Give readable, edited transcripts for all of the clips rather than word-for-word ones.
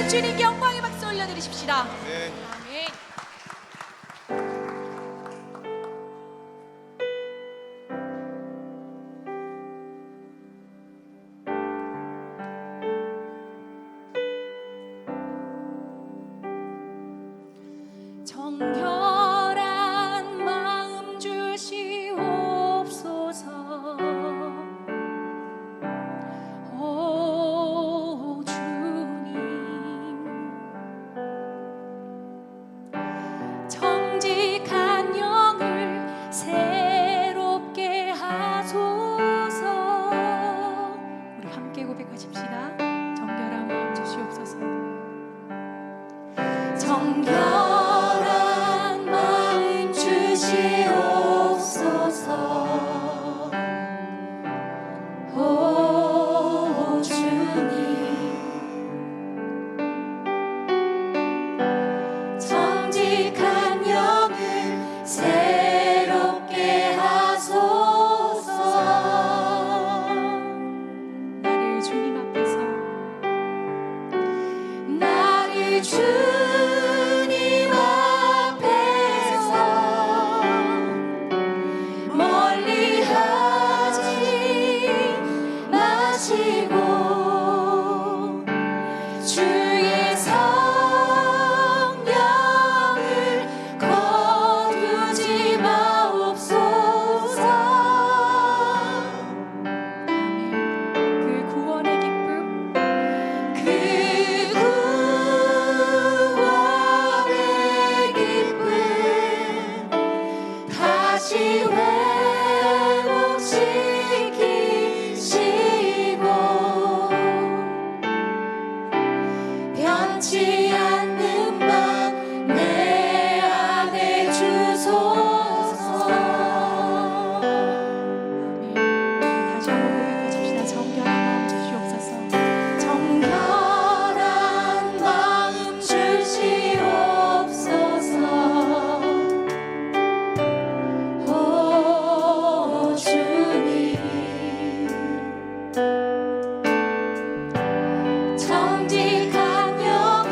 주님께 영광의 박수 올려드리십시다. 네. 아멘. 정결한 마음 주시옵소서. 오 주님, 정직한 영을 새롭게 하소서. 우리 함께 고백하십시다. 정결한 마음 주시옵소서. 정결한 마음 주시옵소서. 오 주님, 정직한 영을 새롭게 하소서. 나를 주님 앞에서, 나를 주님 앞에서 멀리하지 마시고 주의 성령을 거두지 마옵소서. 그 구원의 기쁨, 그 구원의 기쁨 다시 회복시키시고 변치 않는 맘 내 안에 주소서. 아멘. 다시 한번 고백하십시다. 정결한 마음 주시옵소서. 정결한 마음 주시옵소서. 오 주님, 정직한 영을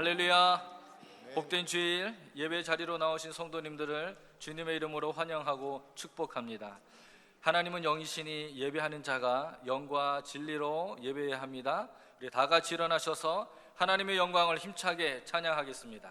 할렐루야. 복된 주일 예배 자리로 나오신 성도님들을 주님의 이름으로 환영하고 축복합니다. 하나님은 영이시니 예배하는 자가 영과 진리로 예배해야 합니다. 우리 다 같이 일어나셔서 하나님의 영광을 힘차게 찬양하겠습니다.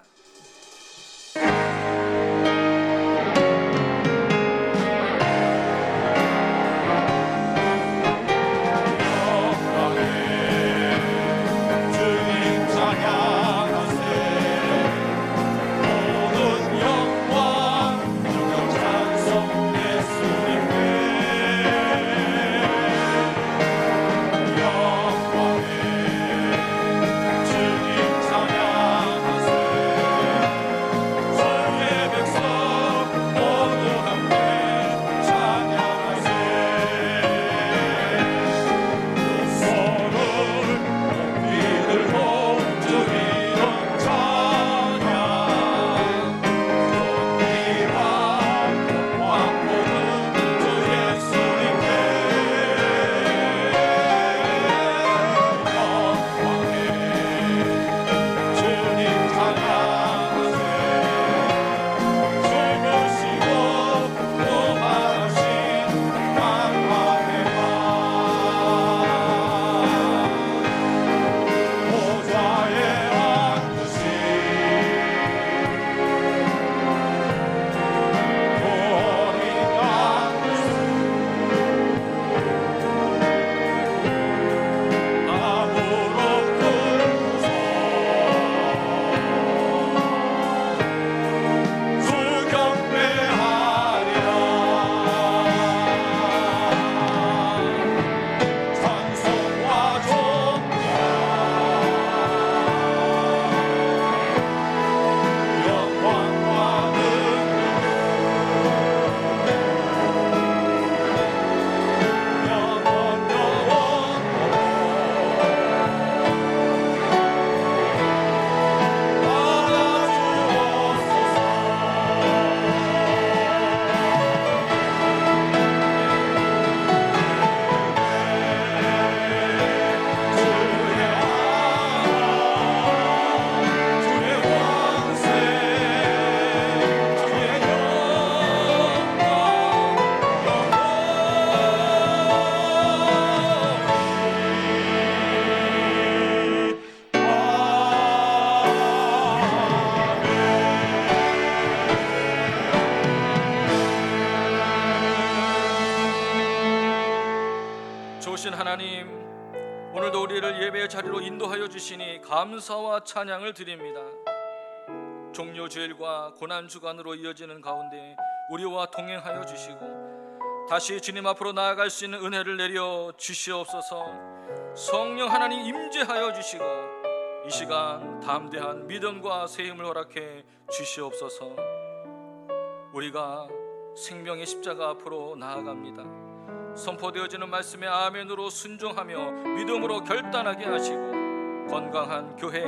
좋으신 하나님, 오늘도 우리를 예배의 자리로 인도하여 주시니 감사와 찬양을 드립니다. 종료 주일과 고난 주간으로 이어지는 가운데 우리와 동행하여 주시고 다시 주님 앞으로 나아갈 수 있는 은혜를 내려 주시옵소서. 성령 하나님 임재하여 주시고 이 시간 담대한 믿음과 새 힘을 허락해 주시옵소서. 우리가 생명의 십자가 앞으로 나아갑니다. 선포되어지는 말씀에 아멘으로 순종하며 믿음으로 결단하게 하시고 건강한 교회,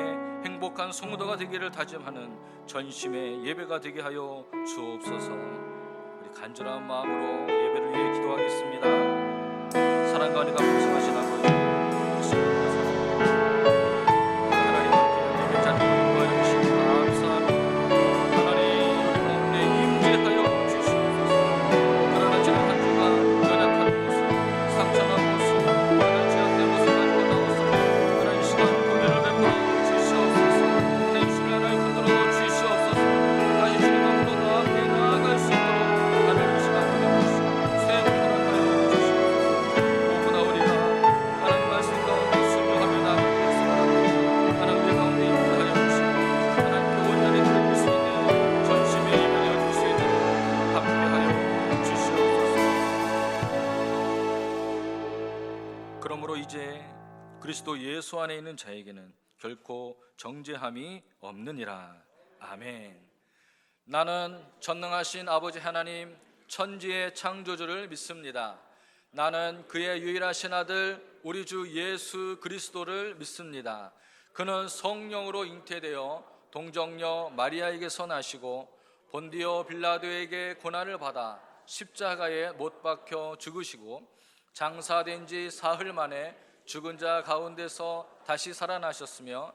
행복한 성도가 되기를 다짐하는 전심의 예배가 되게 하여 주옵소서. 우리 간절한 마음으로 예배를 위해 기도하겠습니다. 사랑과 은혜가 풍성하신 아버지, 하나님 앞에 예배 자리로 인도하여 주시니 감사합니다. 하나님 우리 가운데 임재하여 주시옵소서. 그러나 지난 한 주간 연약한 모습, 상처난 모습, 그러나 죄악된 모습 가지고 나왔습니다. 그러나 이 시간 은혜를 베풀어 주시옵소서. 내 입술을 하나님 흔들어 주시옵소서. 다시 주님 앞으로 나아게 나아갈 수 있도록 하나님 이 시간 은혜 주시고 새 힘을 허락하여 주시옵소서. 무엇보다 우리가 하나님 말씀 가운데 순종하며 나아가기 위해서 하나님 우리 가운데 임재하여 주시고 하나님께 온전히 드릴 수 있는 전심의 예배를 드릴 수 있도록 함께하여 주시옵소서. 그러므로 이제 그리스도 예수 안에 있는 자에게는 결코 정죄함이 없느니라. 아멘. 나는 전능하신 아버지 하나님 천지의 창조주를 믿습니다. 나는 그의 유일하신 아들 우리 주 예수 그리스도를 믿습니다. 그는 성령으로 잉태되어 동정녀 마리아에게서 나시고 본디오 빌라도에게 고난을 받아 십자가에 못 박혀 죽으시고 장사된 지 사흘 만에 죽은 자 가운데서 다시 살아나셨으며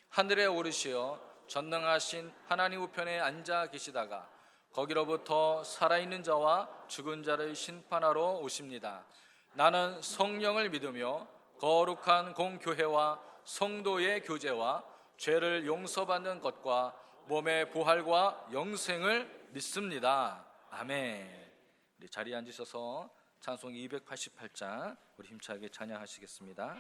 하늘에 오르시어 전능하신 하나님 우편에 앉아 계시다가 거기로부터 살아있는 자와 죽은 자를 심판하러 오십니다. 나는 성령을 믿으며 거룩한 공교회와 성도의 교제와 죄를 용서받는 것과 몸의 부활과 영생을 믿습니다. 아멘. 우리 자리에 앉으셔서 찬송 288장 우리 힘차게 찬양하시겠습니다.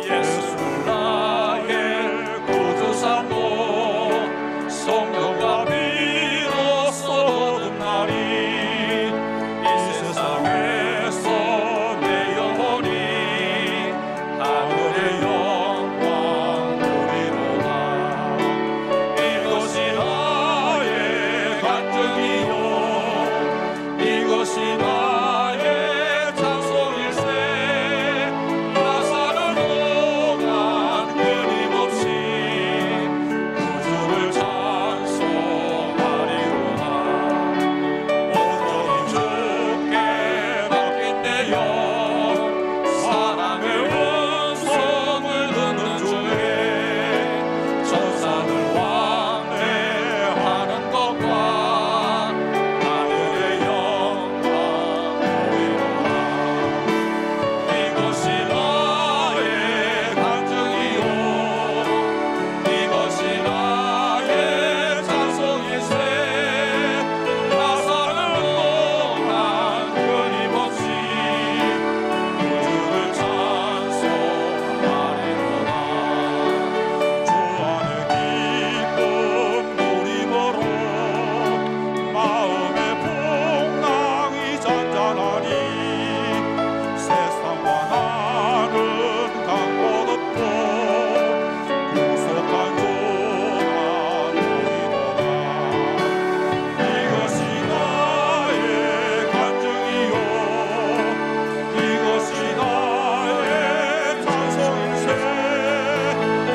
예수 나의 구주삼고 성령과 비로소 얻은 날이 이 세상에서 내 영혼이 하늘의 영광 누리로다. 이것이 나의 간증이요 이것이 나의 찬송일세. 나 사는 동안 끊임없이 구주를 찬송하리로다. 온전히 주께 맡긴 내 영 사랑의 음성을 듣는 중에 천사들 왕래하는 것과 하늘의 영광 보이로다. 이것이 나의 간증이요 이것이 나의 찬송일세. 나 사는 동안 끊임없이 구주를 찬송하리로다. 주 안에 기쁨 누리므로 마음의 풍랑이 잔잔하니 세상과 나는 강곳 없고 구속한 조나 보이도다. 이것이 나의 간증이요 이것이 나의 찬송일세.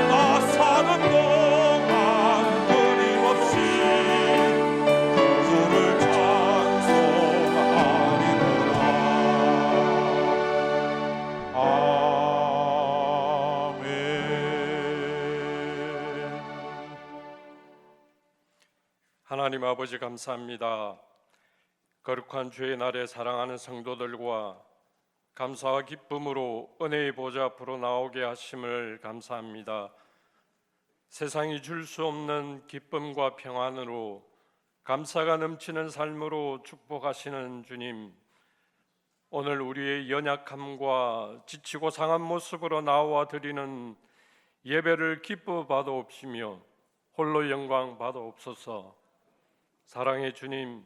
나 사는 동안 끊임없이 구주를 찬송하리로다. 아멘. 하나님 아버지 감사합니다. 거룩한 주의 날에 사랑하는 성도들과 감사와 기쁨으로 은혜의 보좌 앞으로 나오게 하심을 감사합니다. 세상이 줄 수 없는 기쁨과 평안으로 감사가 넘치는 삶으로 축복하시는 주님, 오늘 우리의 연약함과 지치고 상한 모습으로 나와 드리는 예배를 기뻐 받아옵시며 홀로 영광 받아옵소서. 사랑의 주님,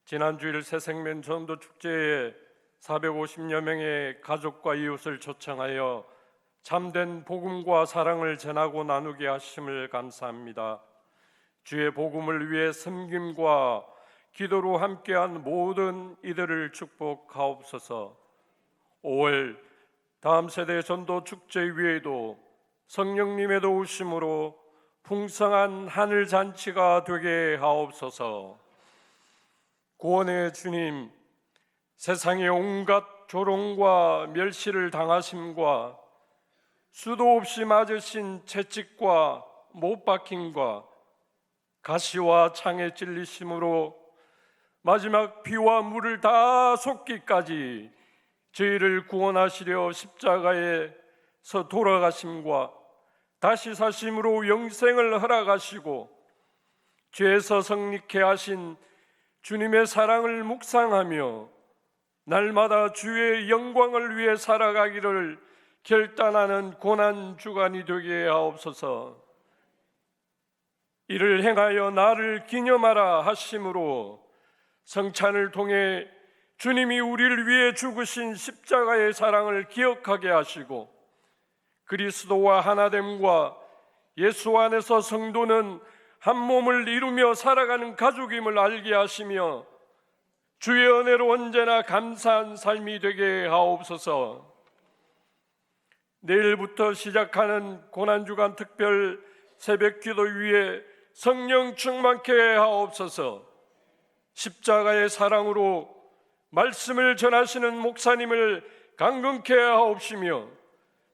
지난 주일 새생명 전도 축제에 450여 명의 가족과 이웃을 초청하여 참된 복음과 사랑을 전하고 나누게 하심을 감사합니다. 주의 복음을 위해 섬김과 기도로 함께한 모든 이들을 축복하옵소서. 5월 다음 세대 전도 축제 위에도 성령님의 도우심으로 풍성한 하늘 잔치가 되게 하옵소서. 구원의 주님, 세상의 온갖 조롱과 멸시를 당하심과 수도 없이 맞으신 채찍과 못 박힘과 가시와 창에 찔리심으로 마지막 비와 물을 다 쏟기까지 저희를 구원하시려 십자가에서 돌아가심과 다시 사심으로 영생을 허락하시고 죄에서 성립케 하신 주님의 사랑을 묵상하며 날마다 주의 영광을 위해 살아가기를 결단하는 고난 주간이 되게 하옵소서. 이를 행하여 나를 기념하라 하심으로 성찬을 통해 주님이 우리를 위해 죽으신 십자가의 사랑을 기억하게 하시고 그리스도와 하나됨과 예수 안에서 성도는 한 몸을 이루며 살아가는 가족임을 알게 하시며 주의 은혜로 언제나 감사한 삶이 되게 하옵소서. 내일부터 시작하는 고난주간 특별 새벽기도 위에 성령 충만케 하옵소서. 십자가의 사랑으로 말씀을 전하시는 목사님을 강건케 하옵시며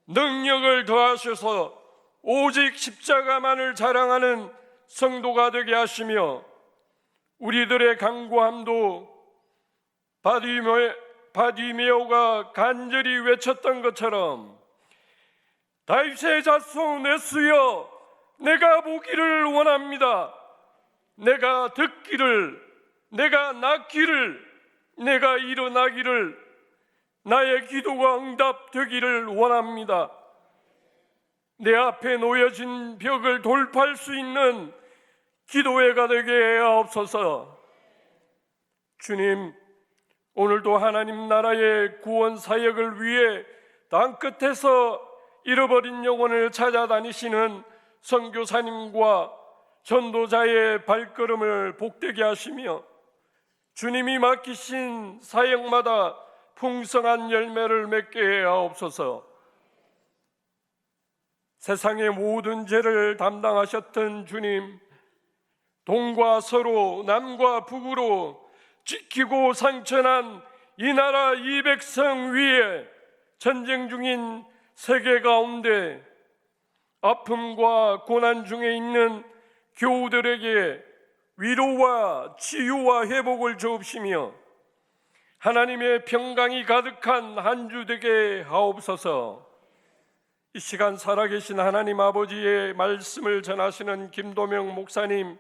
능력을 더하셔서 오직 십자가만을 자랑하는 성도가 되게 하시며 우리들의 간구함도 바디메오가 간절히 외쳤던 것처럼 다윗의 자손 예수여, 내가 보기를 원합니다. 내가 듣기를, 내가 낳기를, 내가 일어나기를, 나의 기도가 응답되기를 원합니다. 내 앞에 놓여진 벽을 돌파할 수 있는 기도회가 되게 하옵소서. 주님, 오늘도 하나님 나라의 구원 사역을 위해 땅끝에서 잃어버린 영혼을 찾아다니시는 선교사님과 전도자의 발걸음을 복되게 하시며 주님이 맡기신 사역마다 풍성한 열매를 맺게 하옵소서. 세상의 모든 죄를 담당하셨던 주님, 동과 서로 남과 북으로 지키고 상천한 이 나라 이 백성 위에 전쟁 중인 세계 가운데 아픔과 고난 중에 있는 교우들에게 위로와 치유와 회복을 주옵시며 하나님의 평강이 가득한 한 주 되게 하옵소서. 이 시간 살아계신 하나님 아버지의 말씀을 전하시는 김도명 목사님,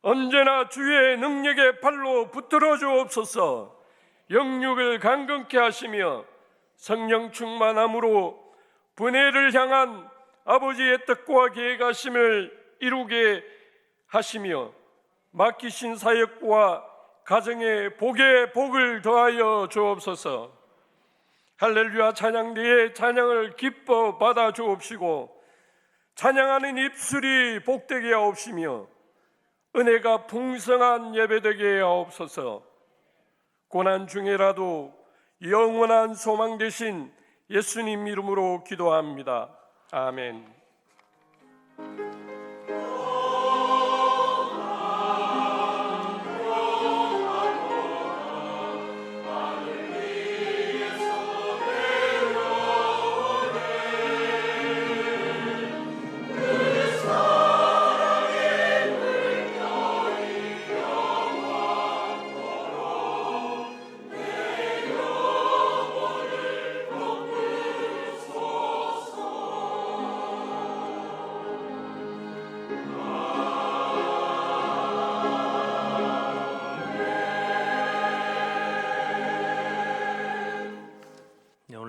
언제나 주의 능력의 팔로 붙들어 주옵소서. 영육을 강건케 하시며 성령 충만함으로 분해를 향한 아버지의 뜻과 계획하심을 이루게 하시며 맡기신 사역과 가정에 복에 복을 더하여 주옵소서. 할렐루야 찬양대의 찬양을 기뻐 받아 주옵시고 찬양하는 입술이 복되게 하옵시며 은혜가 풍성한 예배되게 하옵소서. 고난 중에라도 영원한 소망 되신 예수님 이름으로 기도합니다. 아멘.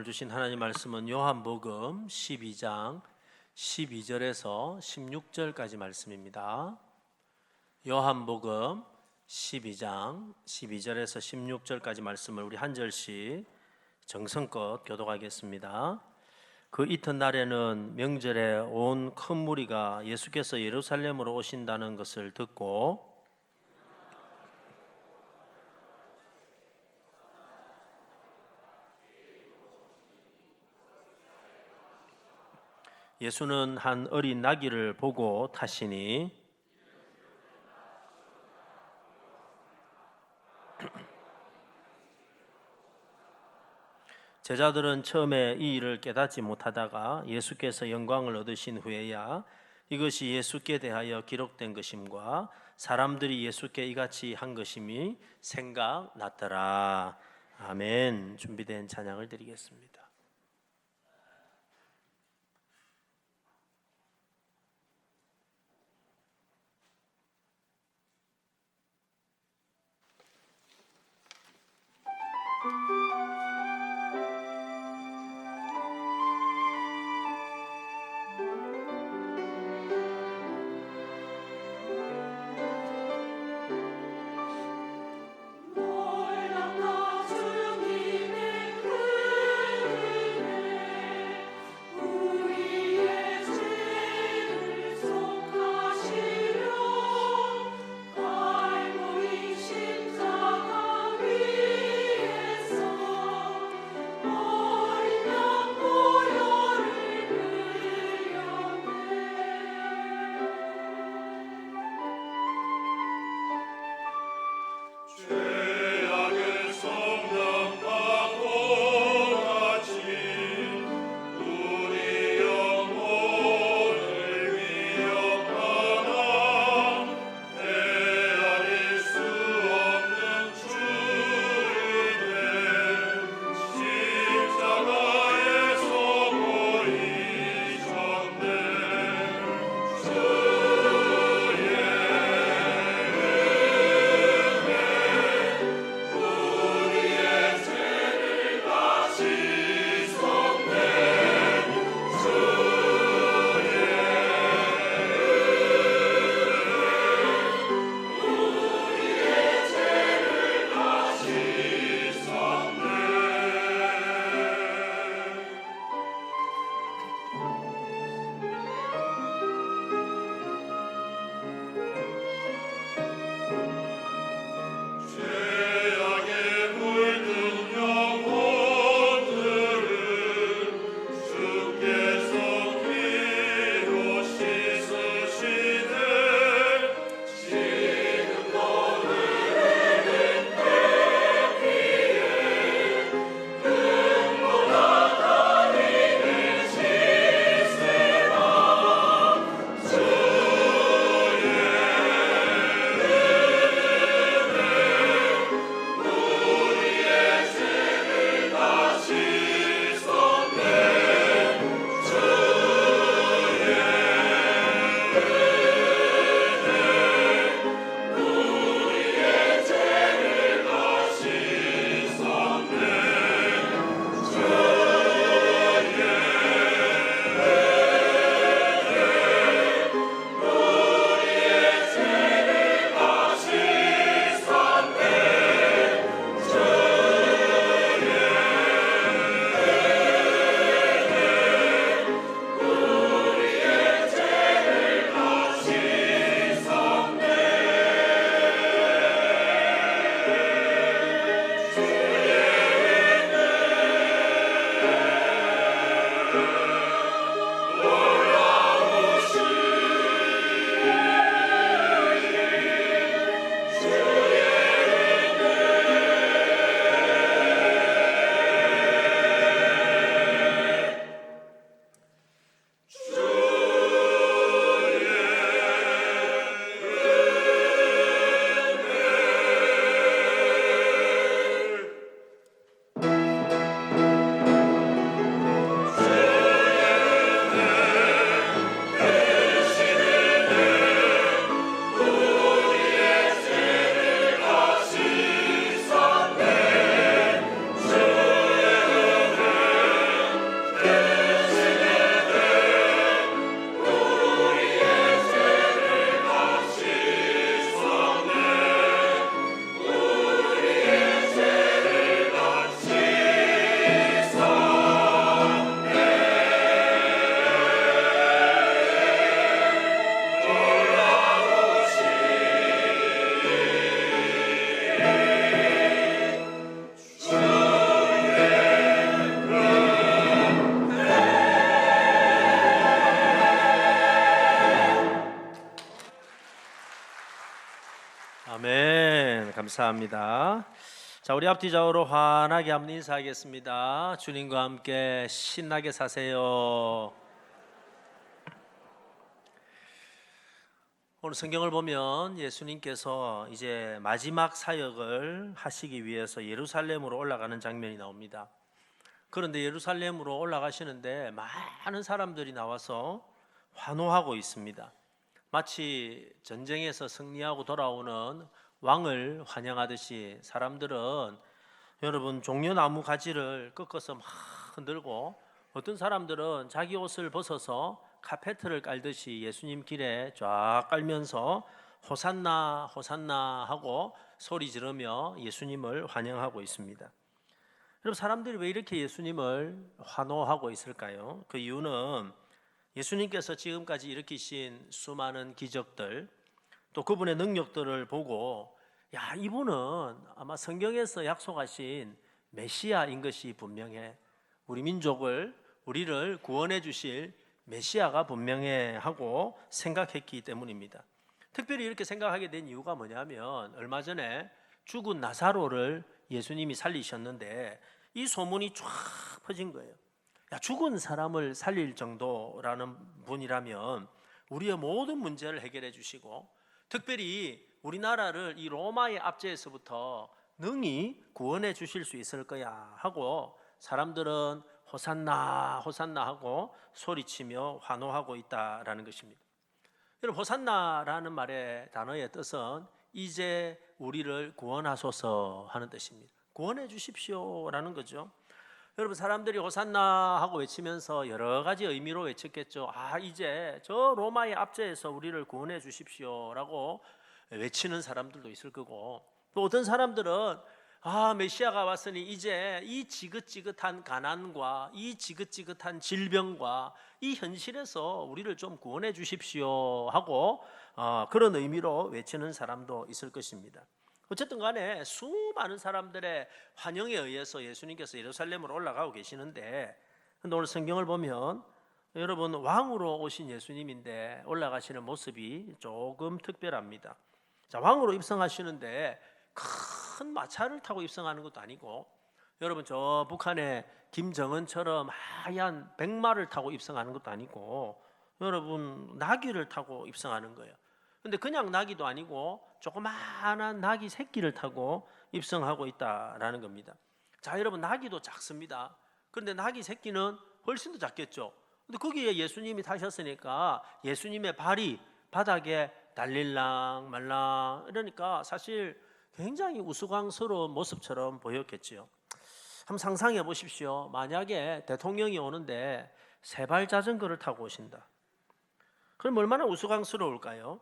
오늘 주신 하나님 말씀은 요한복음 12장 12절에서 16절까지 말씀입니다. 요한복음 12장 12절에서 16절까지 말씀을 우리 한 절씩 정성껏 교독하겠습니다. 그 이튿날에는 명절에 온 큰 무리가 예수께서 예루살렘으로 오신다는 것을 듣고 예수는 한 어린 나귀를 보고 타시니 제자들은 처음에 이 일을 깨닫지 못하다가 예수께서 영광을 얻으신 후에야 이것이 예수께 대하여 기록된 것임과 사람들이 예수께 이같이 한 것임이 생각났더라. 아멘. 준비된 찬양을 드리겠습니다. 주님의 그 아멘. 감사합니다. 자, 우리 앞뒤 좌우로 환하게 한번 인사하겠습니다. 주님과 함께 신나게 사세요. 오늘 성경을 보면 예수님께서 이제 마지막 사역을 하시기 위해서 예루살렘으로 올라가는 장면이 나옵니다. 그런데 예루살렘으로 올라가시는데 많은 사람들이 나와서 환호하고 있습니다. 마치 전쟁에서 승리하고 돌아오는 왕을 환영하듯이 사람들은 여러분 종려나무 가지를 꺾어서 막 흔들고, 어떤 사람들은 자기 옷을 벗어서 카페트를 깔듯이 예수님 길에 쫙 깔면서 호산나 호산나 하고 소리 지르며 예수님을 환영하고 있습니다. 여러분, 사람들이 왜 이렇게 예수님을 환호하고 있을까요? 그 이유는 예수님께서 지금까지 일으키신 수많은 기적들, 또 그분의 능력들을 보고 야, 이분은 아마 성경에서 약속하신 메시아인 것이 분명해, 우리 민족을, 우리를 구원해 주실 메시아가 분명해 하고 생각했기 때문입니다. 특별히 이렇게 생각하게 된 이유가 뭐냐면, 얼마 전에 죽은 나사로를 예수님이 살리셨는데 이 소문이 쫙 퍼진 거예요. 야, 죽은 사람을 살릴 정도라는 분이라면 우리의 모든 문제를 해결해 주시고, 특별히 우리나라를 이 로마의 압제에서부터 능히 구원해 주실 수 있을 거야 하고 사람들은 호산나 호산나 하고 소리치며 환호하고 있다라는 것입니다. 여러분, 호산나라는 말의 단어의 뜻은 이제 우리를 구원하소서 하는 뜻입니다. 구원해 주십시오라는 거죠. 여러분, 사람들이 호산나 하고 외치면서 여러 가지 의미로 외쳤겠죠. 아, 이제 저 로마의 압제에서 우리를 구원해 주십시오라고 외치는 사람들도 있을 거고, 또 어떤 사람들은 아, 메시아가 왔으니 이제 이 지긋지긋한 가난과 이 지긋지긋한 질병과 이 현실에서 우리를 좀 구원해 주십시오 하고 그런 의미로 외치는 사람도 있을 것입니다. 어쨌든 간에 수많은 사람들의 환영에 의해서 예수님께서 예루살렘으로 올라가고 계시는데, 근데 오늘 성경을 보면 여러분, 왕으로 오신 예수님인데 올라가시는 모습이 조금 특별합니다. 자, 왕으로 입성하시는데 큰 마차를 타고 입성하는 것도 아니고, 여러분 저 북한의 김정은처럼 하얀 백마를 타고 입성하는 것도 아니고, 여러분 나귀를 타고 입성하는 거예요. 근데 그냥 나귀도 아니고 조그마한 나귀 새끼를 타고 입성하고 있다라는 겁니다. 자, 여러분, 나귀도 작습니다. 그런데 나귀 새끼는 훨씬 더 작겠죠. 근데 거기에 예수님이 타셨으니까 예수님의 발이 바닥에 달릴랑 말랑 이러니까 사실 굉장히 우스꽝스러운 모습처럼 보였겠지요. 한번 상상해 보십시오. 만약에 대통령이 오는데 세발 자전거를 타고 오신다. 그럼 얼마나 우스꽝스러울까요?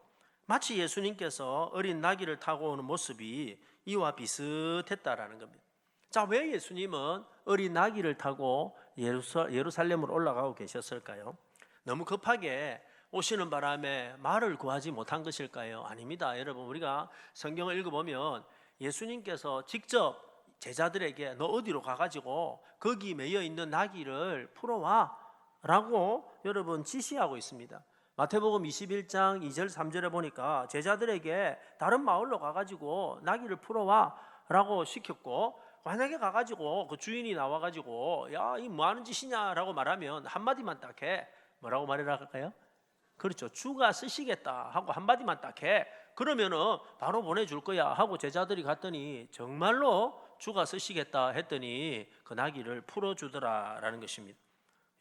마치 예수님께서 어린 나귀를 타고 오는 모습이 이와 비슷했다라는 겁니다. 자, 왜 예수님은 어린 나귀를 타고 예루살렘으로 올라가고 계셨을까요? 너무 급하게 오시는 바람에 말을 구하지 못한 것일까요? 아닙니다. 여러분, 우리가 성경을 읽어보면 예수님께서 직접 제자들에게 너 어디로 가가지고 거기 매여 있는 나귀를 풀어와 라고 여러분 지시하고 있습니다. 마태복음 21장 2절 3절에 보니까 제자들에게 다른 마을로 가가지고 나귀를 풀어와 라고 시켰고, 만약에 가가지고 그 주인이 나와가지고 야, 이 뭐하는 짓이냐 라고 말하면 한마디만 딱 해. 뭐라고 말해라 할까요? 그렇죠. 주가 쓰시겠다 하고 한마디만 딱 해. 그러면은 바로 보내줄 거야 하고 제자들이 갔더니 정말로 주가 쓰시겠다 했더니 그 나귀를 풀어주더라라는 것입니다.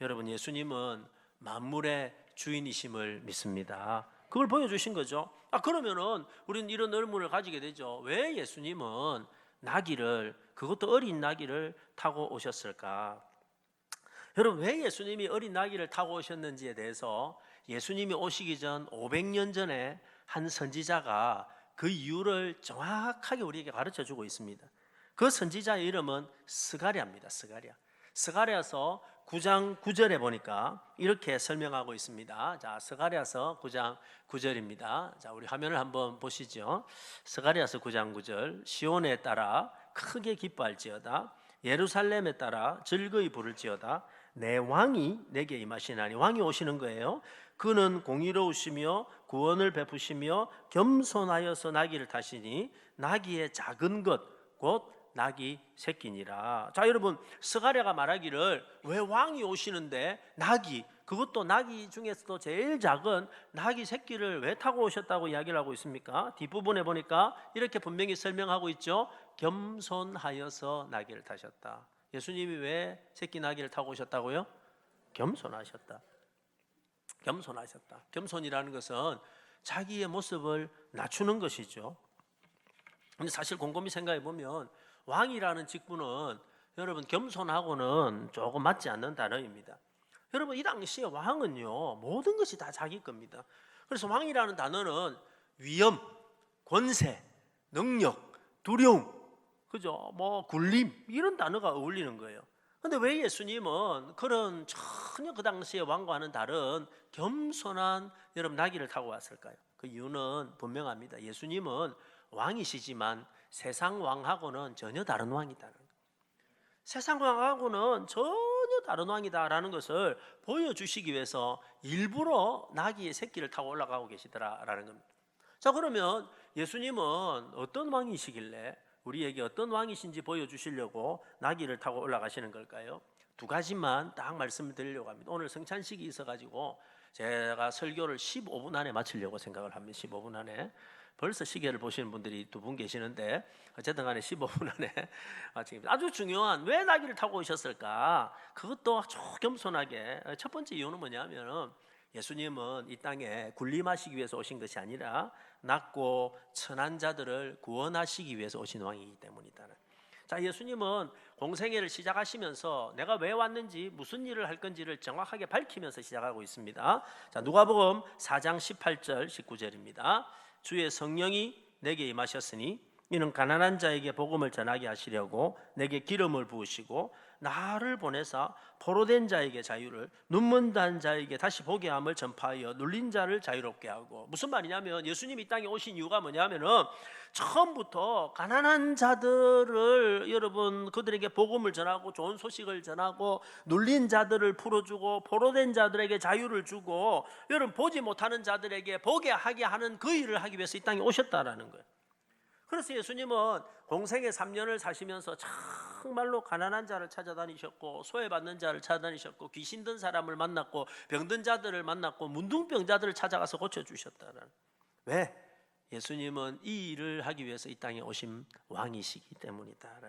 여러분, 예수님은 만물의 주인이심을 믿습니다. 그걸 보여주신 거죠. 그러면은 우리는 이런 의문을 가지게 되죠. 왜 예수님은 나귀를, 그것도 어린 나귀를 타고 오셨을까? 여러분, 왜 예수님이 어린 나귀를 타고 오셨는지에 대해서 예수님이 오시기 전 500년 전에 한 선지자가 그 이유를 정확하게 우리에게 가르쳐주고 있습니다. 그 선지자의 이름은 스가랴입니다. 스가랴서 9장 9절에 보니까 이렇게 설명하고 있습니다. 자, 스가랴서 9장 9절입니다. 자, 우리 화면을 한번 보시죠. 스가랴서 9장 9절. 시온에 따라 크게 기뻐할지어다. 예루살렘에 따라 즐거이 부를지어다. 내 왕이 내게 임하시나니, 왕이 오시는 거예요. 그는 공의로우시며 구원을 베푸시며 겸손하여서 나귀를 타시니 나귀의 작은 것 곧 나귀 새끼니라. 자, 여러분, 스가랴가 말하기를 왜 왕이 오시는데 나귀, 그것도 나귀 중에서도 제일 작은 나귀 새끼를 왜 타고 오셨다고 이야기를 하고 있습니까? 뒷부분에 보니까 이렇게 분명히 설명하고 있죠. 겸손하여서 나귀를 타셨다. 예수님이 왜 새끼 나귀를 타고 오셨다고요? 겸손하셨다. 겸손하셨다. 겸손이라는 것은 자기의 모습을 낮추는 것이죠. 근데 사실 곰곰이 생각해 보면 왕이라는 직분은 여러분 겸손하고는 조금 맞지 않는 단어입니다. 여러분, 이 당시에 왕은요 모든 것이 다 자기 겁니다. 그래서 왕이라는 단어는 위엄, 권세, 능력, 두려움, 그죠? 뭐 굴림, 이런 단어가 어울리는 거예요. 근데 왜 예수님은 그런 전혀 그 당시에 왕과는 다른 겸손한 여러분 나귀를 타고 왔을까요? 그 이유는 분명합니다. 예수님은 왕이시지만 세상 왕하고는 전혀 다른 왕이다는 거예요. 세상 왕하고는 전혀 다른 왕이다라는 것을 보여주시기 위해서 일부러 나귀의 새끼를 타고 올라가고 계시더라라는 겁니다. 자, 그러면 예수님은 어떤 왕이시길래 우리에게 어떤 왕이신지 보여주시려고 나귀를 타고 올라가시는 걸까요? 두 가지만 딱 말씀을 드리려고 합니다. 오늘 성찬식이 있어가지고 제가 설교를 15분 안에 마치려고 생각을 합니다. 15분 안에. 벌써 시계를 보시는 분들이 두 분 계시는데 어쨌든 간에 15분 안에 마치겠습니다. 아주 중요한, 왜 나귀를 타고 오셨을까? 그것도 아주 겸손하게. 첫 번째 이유는 뭐냐면 예수님은 이 땅에 군림하시기 위해서 오신 것이 아니라 낮고 천한 자들을 구원하시기 위해서 오신 왕이기 때문이다. 자, 예수님은 공생애를 시작하시면서 내가 왜 왔는지 무슨 일을 할 건지를 정확하게 밝히면서 시작하고 있습니다. 자, 누가복음 4장 18절 19절입니다. 주의 성령이 내게 임하셨으니 이는 가난한 자에게 복음을 전하게 하시려고 내게 기름을 부으시고 나를 보내사 포로된 자에게 자유를, 눈먼 자에게 다시 보게 함을 전파하여 눌린 자를 자유롭게 하고. 무슨 말이냐면 예수님이 이 땅에 오신 이유가 뭐냐면은 처음부터 가난한 자들을 여러분 그들에게 복음을 전하고 좋은 소식을 전하고 눌린 자들을 풀어주고 포로된 자들에게 자유를 주고 여러분 보지 못하는 자들에게 보게 하게 하는 그 일을 하기 위해서 이 땅에 오셨다라는 거예요. 그래서 예수님은 공생애 3년을 사시면서 정말로 가난한 자를 찾아다니셨고 소외받는 자를 찾아다니셨고 귀신 든 사람을 만났고 병든 자들을 만났고 문둥병자들을 찾아가서 고쳐주셨다는. 왜? 예수님은 이 일을 하기 위해서 이 땅에 오신 왕이시기 때문이다.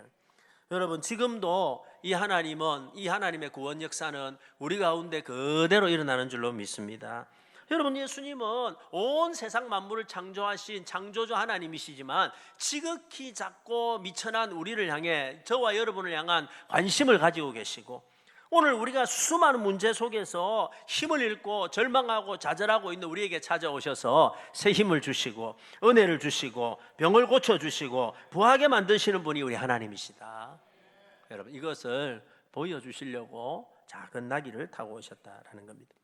여러분, 지금도 이 하나님은, 이 하나님의 구원 역사는 우리 가운데 그대로 일어나는 줄로 믿습니다. 여러분, 예수님은 온 세상 만물을 창조하신 창조주 하나님이시지만 지극히 작고 미천한 우리를 향해, 저와 여러분을 향한 관심을 가지고 계시고, 오늘 우리가 수많은 문제 속에서 힘을 잃고 절망하고 좌절하고 있는 우리에게 찾아오셔서 새 힘을 주시고 은혜를 주시고 병을 고쳐주시고 부하게 만드시는 분이 우리 하나님이시다. 여러분, 이것을 보여주시려고 작은 나귀를 타고 오셨다라는 겁니다.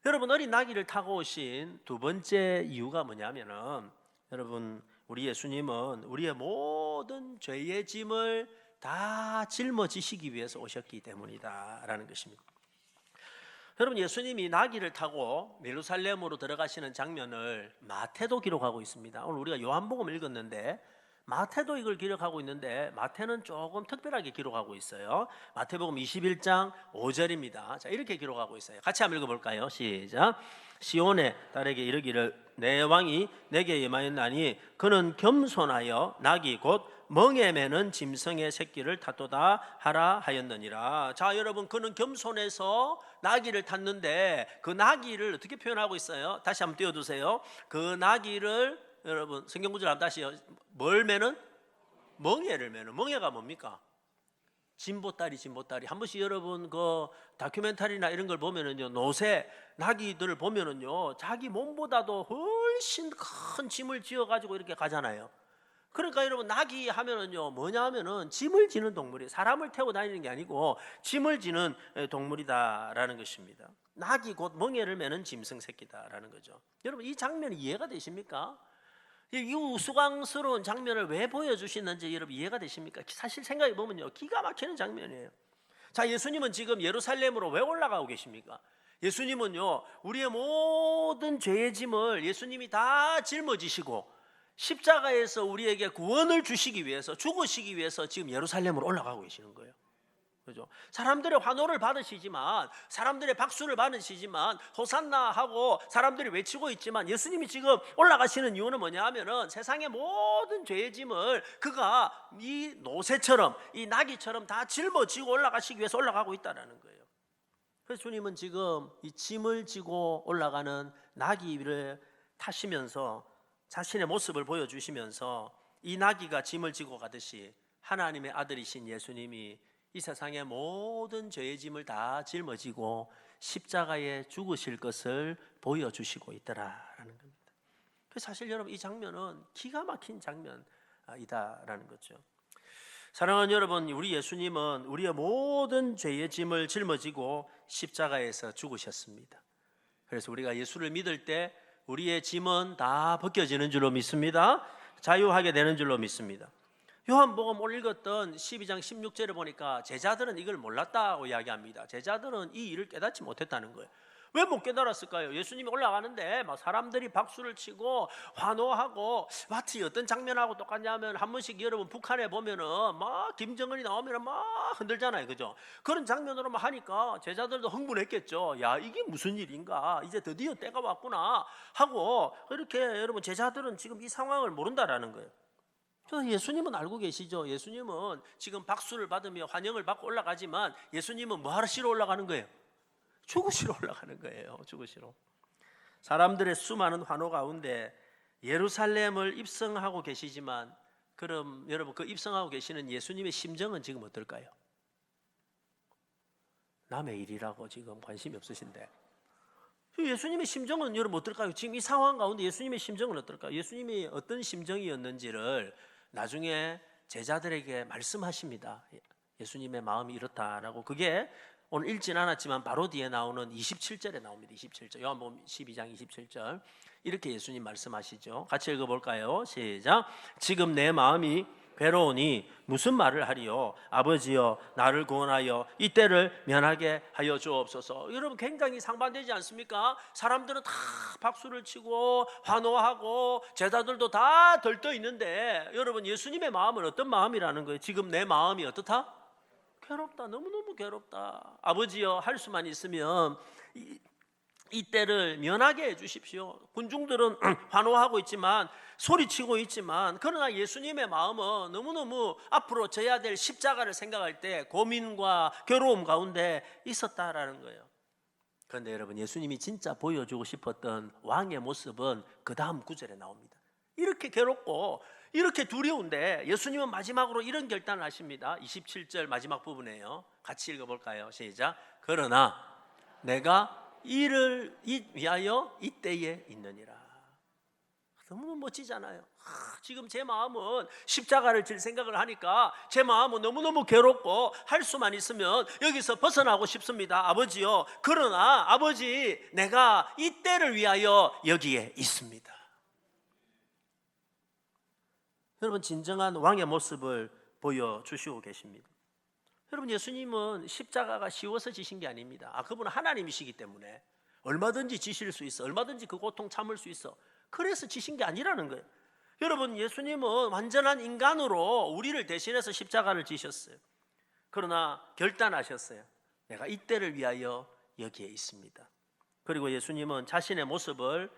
여러분, 어린 나귀를 타고 오신 두 번째 이유가 뭐냐면은, 여러분, 우리 예수님은 우리의 모든 죄의 짐을 다 짊어지시기 위해서 오셨기 때문이다라는 것입니다. 여러분, 예수님이 나귀를 타고 예루살렘으로 들어가시는 장면을 마태도 기록하고 있습니다. 오늘 우리가 요한복음 읽었는데 마태도 이걸 기록하고 있는데 마태는 조금 특별하게 기록하고 있어요. 마태복음 21장 5절입니다. 자, 이렇게 기록하고 있어요. 같이 한번 읽어볼까요? 시작. 시온의 딸에게 이르기를 내 왕이 내게 임하였나니 그는 겸손하여 나귀 곧 멍에 매는 짐승의 새끼를 탔도다 하라 하였느니라. 자, 여러분, 그는 겸손해서 나귀를 탔는데 그 나귀를 어떻게 표현하고 있어요? 다시 한번 띄워두세요. 그 나귀를, 여러분, 성경 구절 한번 다시요. 뭘 매는? 멍에를 매는. 멍에가 뭡니까? 진보다리. 한 번씩 여러분 그 다큐멘터리나 이런 걸 보면은요, 노새 나귀들을 보면은요, 자기 몸보다도 훨씬 큰 짐을 지어가지고 이렇게 가잖아요. 그러니까 여러분, 나귀 하면은요, 뭐냐 하면은 짐을 지는 동물이에요. 사람을 태워 다니는 게 아니고 짐을 지는 동물이다라는 것입니다. 나귀 곧 멍에를 매는 짐승 새끼다라는 거죠. 여러분, 이 장면이 이해가 되십니까? 이 우스꽝스러운 장면을 왜 보여주시는지 여러분 이해가 되십니까? 사실 생각해 보면요, 기가 막히는 장면이에요. 자, 예수님은 지금 예루살렘으로 왜 올라가고 계십니까? 예수님은요, 우리의 모든 죄의 짐을 예수님이 다 짊어지시고 십자가에서 우리에게 구원을 주시기 위해서, 죽으시기 위해서 지금 예루살렘으로 올라가고 계시는 거예요. 그죠? 사람들의 환호를 받으시지만, 사람들의 박수를 받으시지만, 호산나 하고 사람들이 외치고 있지만, 예수님이 지금 올라가시는 이유는 뭐냐 하면은 세상의 모든 죄의 짐을 그가 이 노새처럼, 이 나귀처럼 다 짊어지고 올라가시기 위해서 올라가고 있다는 거예요. 그래서 주님은 지금 이 짐을 지고 올라가는 나귀를 타시면서 자신의 모습을 보여주시면서, 이 나귀가 짐을 지고 가듯이 하나님의 아들이신 예수님이 이 세상의 모든 죄의 짐을 다 짊어지고 십자가에 죽으실 것을 보여주시고 있더라라는 겁니다. 사실 여러분, 이 장면은 기가 막힌 장면이다라는 거죠. 사랑하는 여러분, 우리 예수님은 우리의 모든 죄의 짐을 짊어지고 십자가에서 죽으셨습니다. 그래서 우리가 예수를 믿을 때 우리의 짐은 다 벗겨지는 줄로 믿습니다. 자유하게 되는 줄로 믿습니다. 요한복음 오늘 읽었던 12장 16절을 보니까 제자들은 이걸 몰랐다고 이야기합니다. 제자들은 이 일을 깨닫지 못했다는 거예요. 왜 못 깨달았을까요? 예수님이 올라가는데 막 사람들이 박수를 치고 환호하고, 마치 어떤 장면하고 똑같냐면, 한 번씩 여러분 북한에 보면은 막 김정은이 나오면 막 흔들잖아요, 그죠? 그런 장면으로 막 하니까 제자들도 흥분했겠죠. 야, 이게 무슨 일인가? 이제 드디어 때가 왔구나 하고, 이렇게 여러분 제자들은 지금 이 상황을 모른다라는 거예요. 그래서 예수님은 알고 계시죠? 예수님은 지금 박수를 받으며 환영을 받고 올라가지만, 예수님은 뭐 하시러 올라가는 거예요? 죽으시러 올라가는 거예요. 죽으시러. 사람들의 수많은 환호 가운데 예루살렘을 입성하고 계시지만, 그럼 여러분, 그 입성하고 계시는 예수님의 심정은 지금 어떨까요? 남의 일이라고 지금 관심이 없으신데, 예수님의 심정은 여러분 어떨까요? 지금 이 상황 가운데 예수님의 심정은 어떨까요? 예수님이 어떤 심정이었는지를 나중에 제자들에게 말씀하십니다. 예수님의 마음이 이렇다라고. 그게 오늘 읽진 않았지만 바로 뒤에 나오는 27절에 나옵니다. 27절, 요한복음 12장 27절. 이렇게 예수님 말씀하시죠. 같이 읽어볼까요? 시작. 지금 내 마음이 괴로우니 무슨 말을 하리요? 아버지여, 나를 구원하여 이 때를 면하게 하여 주옵소서. 여러분, 굉장히 상반되지 않습니까? 사람들은 다 박수를 치고 환호하고 제자들도 다 들떠 있는데, 여러분, 예수님의 마음은 어떤 마음이라는 거예요? 지금 내 마음이 어떻다? 괴롭다. 너무너무 괴롭다. 아버지여, 할 수만 있으면 이 때를 면하게 해주십시오. 군중들은 환호하고 있지만, 소리치고 있지만, 그러나 예수님의 마음은 너무너무 앞으로 져야 될 십자가를 생각할 때 고민과 괴로움 가운데 있었다라는 거예요. 그런데 여러분, 예수님이 진짜 보여주고 싶었던 왕의 모습은 그 다음 구절에 나옵니다. 이렇게 괴롭고 이렇게 두려운데 예수님은 마지막으로 이런 결단을 하십니다. 27절 마지막 부분이에요. 같이 읽어볼까요? 시작. 그러나 내가 이를 위하여 이때에 있느니라. 너무 멋지잖아요. 지금 제 마음은 십자가를 질 생각을 하니까 제 마음은 너무너무 괴롭고, 할 수만 있으면 여기서 벗어나고 싶습니다. 아버지요, 그러나 아버지, 내가 이때를 위하여 여기에 있습니다. 여러분, 진정한 왕의 모습을 보여주시고 계십니다. 여러분, 예수님은 십자가가 쉬워서 지신 게 아닙니다. 그분은 하나님이시기 때문에 얼마든지 지실 수 있어, 얼마든지 그 고통 참을 수 있어. 그래서 지신 게 아니라는 거예요. 여러분, 예수님은 완전한 인간으로 우리를 대신해서 십자가를 지셨어요. 그러나 결단하셨어요. 내가 이때를 위하여 여기에 있습니다. 그리고 예수님은 자신의 모습을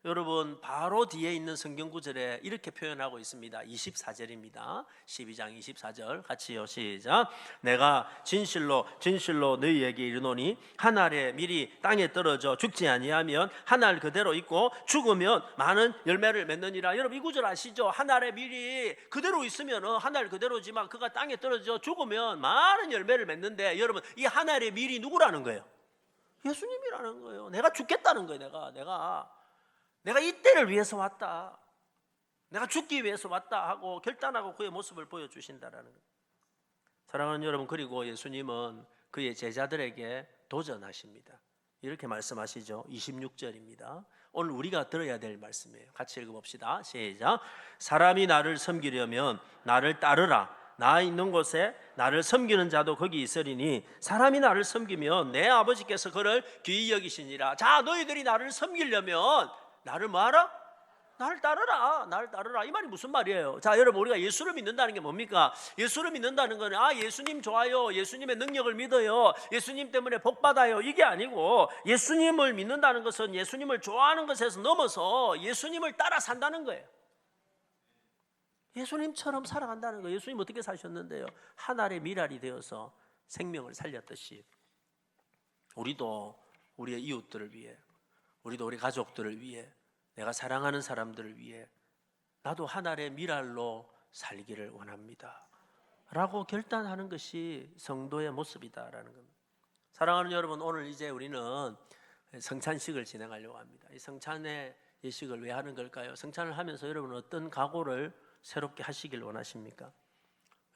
여러분 바로 뒤에 있는 성경 구절에 이렇게 표현하고 있습니다. 24절입니다. 12장 24절 같이요. 시작. 내가 진실로 진실로 너희에게 이르노니 한 알의 밀이 땅에 떨어져 죽지 아니하면 한 알 그대로 있고 죽으면 많은 열매를 맺느니라. 여러분, 이 구절 아시죠? 한 알의 밀이 그대로 있으면 한 알 그대로지만 그가 땅에 떨어져 죽으면 많은 열매를 맺는데, 여러분, 이 한 알의 밀이 누구라는 거예요? 예수님이라는 거예요. 내가 죽겠다는 거예요. 내가 이때를 위해서 왔다, 내가 죽기 위해서 왔다 하고 결단하고 그의 모습을 보여주신다라는 거예요. 사랑하는 여러분, 그리고 예수님은 그의 제자들에게 도전하십니다. 이렇게 말씀하시죠. 26절입니다. 오늘 우리가 들어야 될 말씀이에요. 같이 읽어봅시다. 시작. 사람이 나를 섬기려면 나를 따르라. 나 있는 곳에 나를 섬기는 자도 거기 있으리니 사람이 나를 섬기면 내 아버지께서 그를 귀히 여기시니라. 자, 너희들이 나를 섬기려면 나를 뭐하라? 나를 따르라. 나를 따르라. 이 말이 무슨 말이에요? 자, 여러분, 우리가 예수를 믿는다는 게 뭡니까? 예수를 믿는다는 거는 예수님 좋아요, 예수님의 능력을 믿어요, 예수님 때문에 복 받아요, 이게 아니고, 예수님을 믿는다는 것은 예수님을 좋아하는 것에서 넘어서 예수님을 따라 산다는 거예요. 예수님처럼 살아간다는 거예요. 예수님 어떻게 사셨는데요? 한 알의 밀알이 되어서 생명을 살렸듯이 우리도 우리의 이웃들을 위해, 우리도 우리 가족들을 위해, 내가 사랑하는 사람들을 위해 나도 한 알의 밀알로 살기를 원합니다 라고 결단하는 것이 성도의 모습이다라는 겁니다. 사랑하는 여러분, 오늘 이제 우리는 성찬식을 진행하려고 합니다. 이 성찬의 예식을 왜 하는 걸까요? 성찬을 하면서 여러분 어떤 각오를 새롭게 하시길 원하십니까?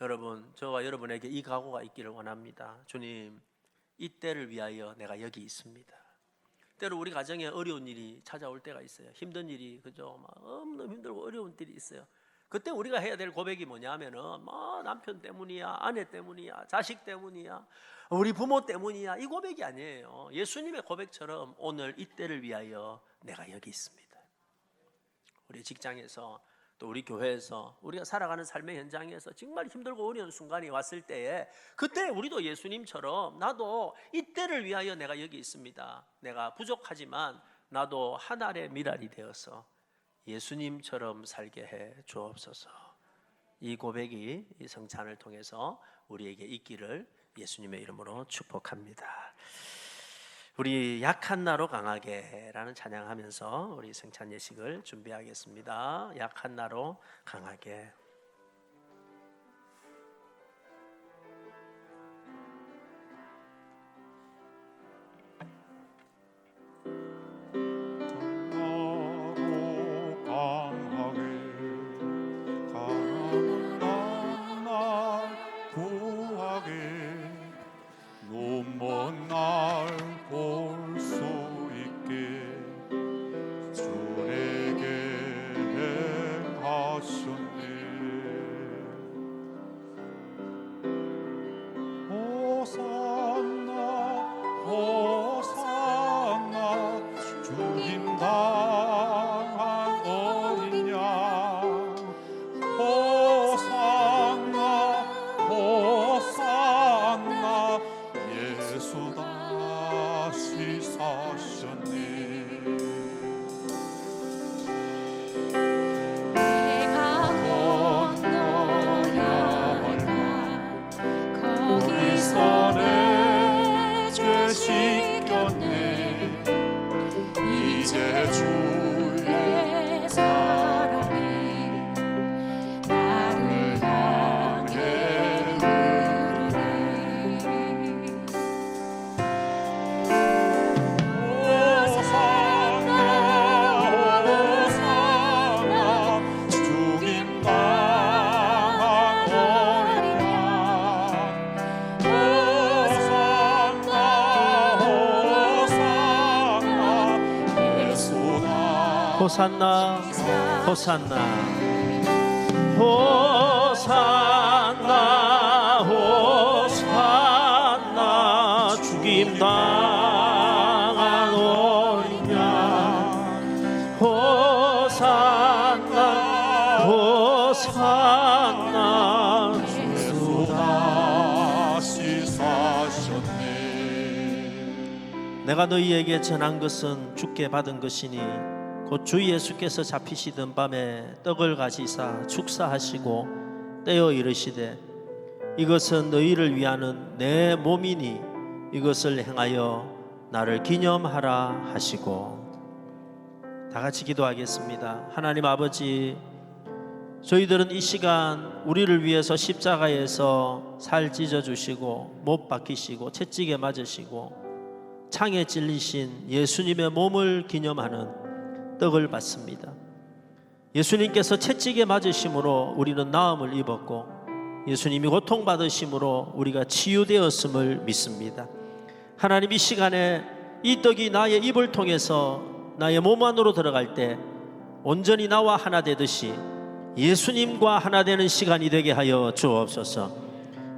여러분, 저와 여러분에게 이 각오가 있기를 원합니다. 주님, 이 때를 위하여 내가 여기 있습니다. 때로 우리 가정에 어려운 일이 찾아올 때가 있어요. 힘든 일이, 그죠? 막 너무 힘들고 어려운 일이 있어요. 그때 우리가 해야 될 고백이 뭐냐면은 남편 때문이야, 아내 때문이야, 자식 때문이야, 우리 부모 때문이야, 이 고백이 아니에요. 예수님의 고백처럼 오늘 이 때를 위하여 내가 여기 있습니다. 우리 직장에서, 또 우리 교회에서, 우리가 살아가는 삶의 현장에서 정말 힘들고 어려운 순간이 왔을 때에 그때 우리도 예수님처럼 나도 이때를 위하여 내가 여기 있습니다. 내가 부족하지만 나도 한 알의 밀알이 되어서 예수님처럼 살게 해 주옵소서. 이 고백이 이 성찬을 통해서 우리에게 있기를 예수님의 이름으로 축복합니다. 우리 약한 나로 강하게 라는 찬양하면서 우리 성찬 예식을 준비하겠습니다. 약한 나로 강하게. 호산나 호산나 호산나 호산나 죽임당한 어린 양 호산나 호산나 예수 다시 사셨네. 내가 너희에게 전한 것은 주께 받은 것이니 곧 주 예수께서 잡히시던 밤에 떡을 가지사 축사하시고 떼어 이르시되 이것은 너희를 위하는 내 몸이니 이것을 행하여 나를 기념하라 하시고. 다 같이 기도하겠습니다. 하나님 아버지, 저희들은 이 시간 우리를 위해서 십자가에서 살 찢어주시고 못 박히시고 채찍에 맞으시고 창에 찔리신 예수님의 몸을 기념하는 떡을 받습니다. 예수님께서 채찍에 맞으심으로 우리는 나음을 입었고 예수님이 고통받으심으로 우리가 치유되었음을 믿습니다. 하나님, 이 시간에 이 떡이 나의 입을 통해서 나의 몸 안으로 들어갈 때 온전히 나와 하나 되듯이 예수님과 하나 되는 시간이 되게 하여 주옵소서.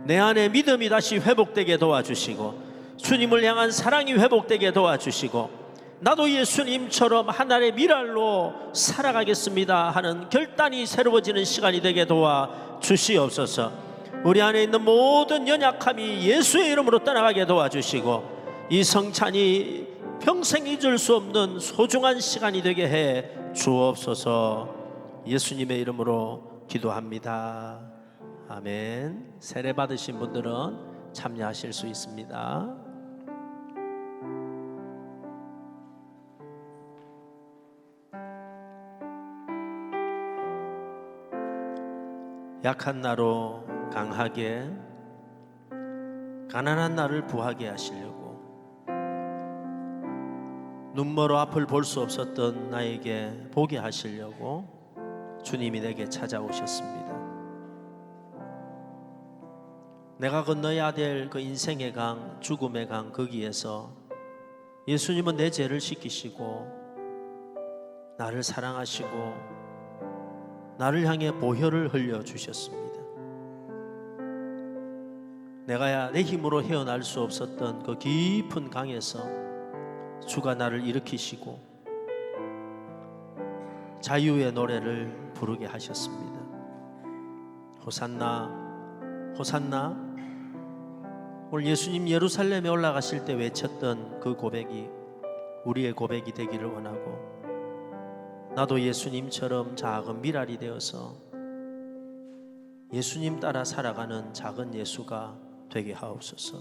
내 안에 믿음이 다시 회복되게 도와주시고 주님을 향한 사랑이 회복되게 도와주시고 나도 예수님처럼 하나님의 미랄로 살아가겠습니다 하는 결단이 새로워지는 시간이 되게 도와주시옵소서. 우리 안에 있는 모든 연약함이 예수의 이름으로 떠나가게 도와주시고 이 성찬이 평생 잊을 수 없는 소중한 시간이 되게 해 주옵소서. 예수님의 이름으로 기도합니다. 아멘. 세례 받으신 분들은 참여하실 수 있습니다. 약한 나로 강하게, 가난한 나를 부하게 하시려고 눈멀어 앞을 볼 수 없었던 나에게 보게 하시려고 주님이 내게 찾아오셨습니다. 내가 건너야 될 그 인생의 강, 죽음의 강, 거기에서 예수님은 내 죄를 씻기시고 나를 사랑하시고 나를 향해 보혈을 흘려주셨습니다. 내가 내 힘으로 헤어날 수 없었던 그 깊은 강에서 주가 나를 일으키시고 자유의 노래를 부르게 하셨습니다. 호산나, 호산나. 오늘 예수님 예루살렘에 올라가실 때 외쳤던 그 고백이 우리의 고백이 되기를 원하고 나도 예수님처럼 작은 미랄이 되어서 예수님 따라 살아가는 작은 예수가 되게 하옵소서.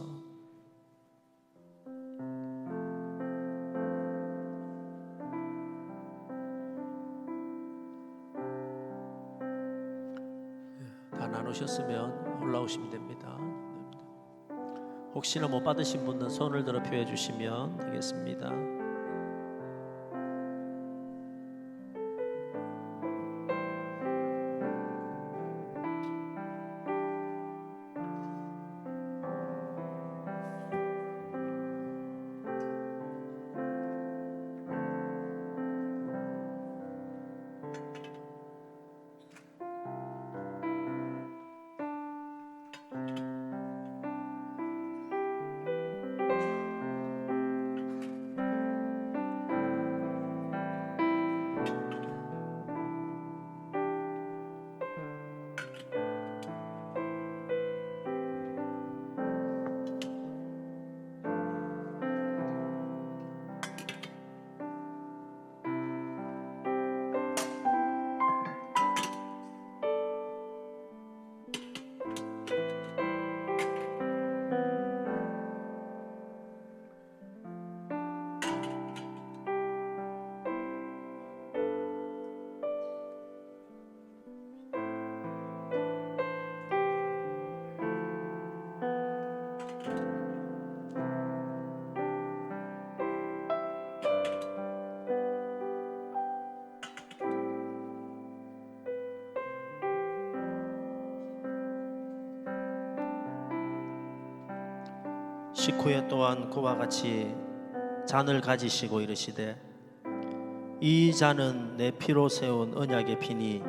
다 나누셨으면 올라오시면 됩니다. 혹시나 못 받으신 분은 손을 들어 표해 주시면 되겠습니다. 식후에 또한 그와 같이 잔을 가지시고 이르시되 이 잔은 내 피로 세운 언약의 피니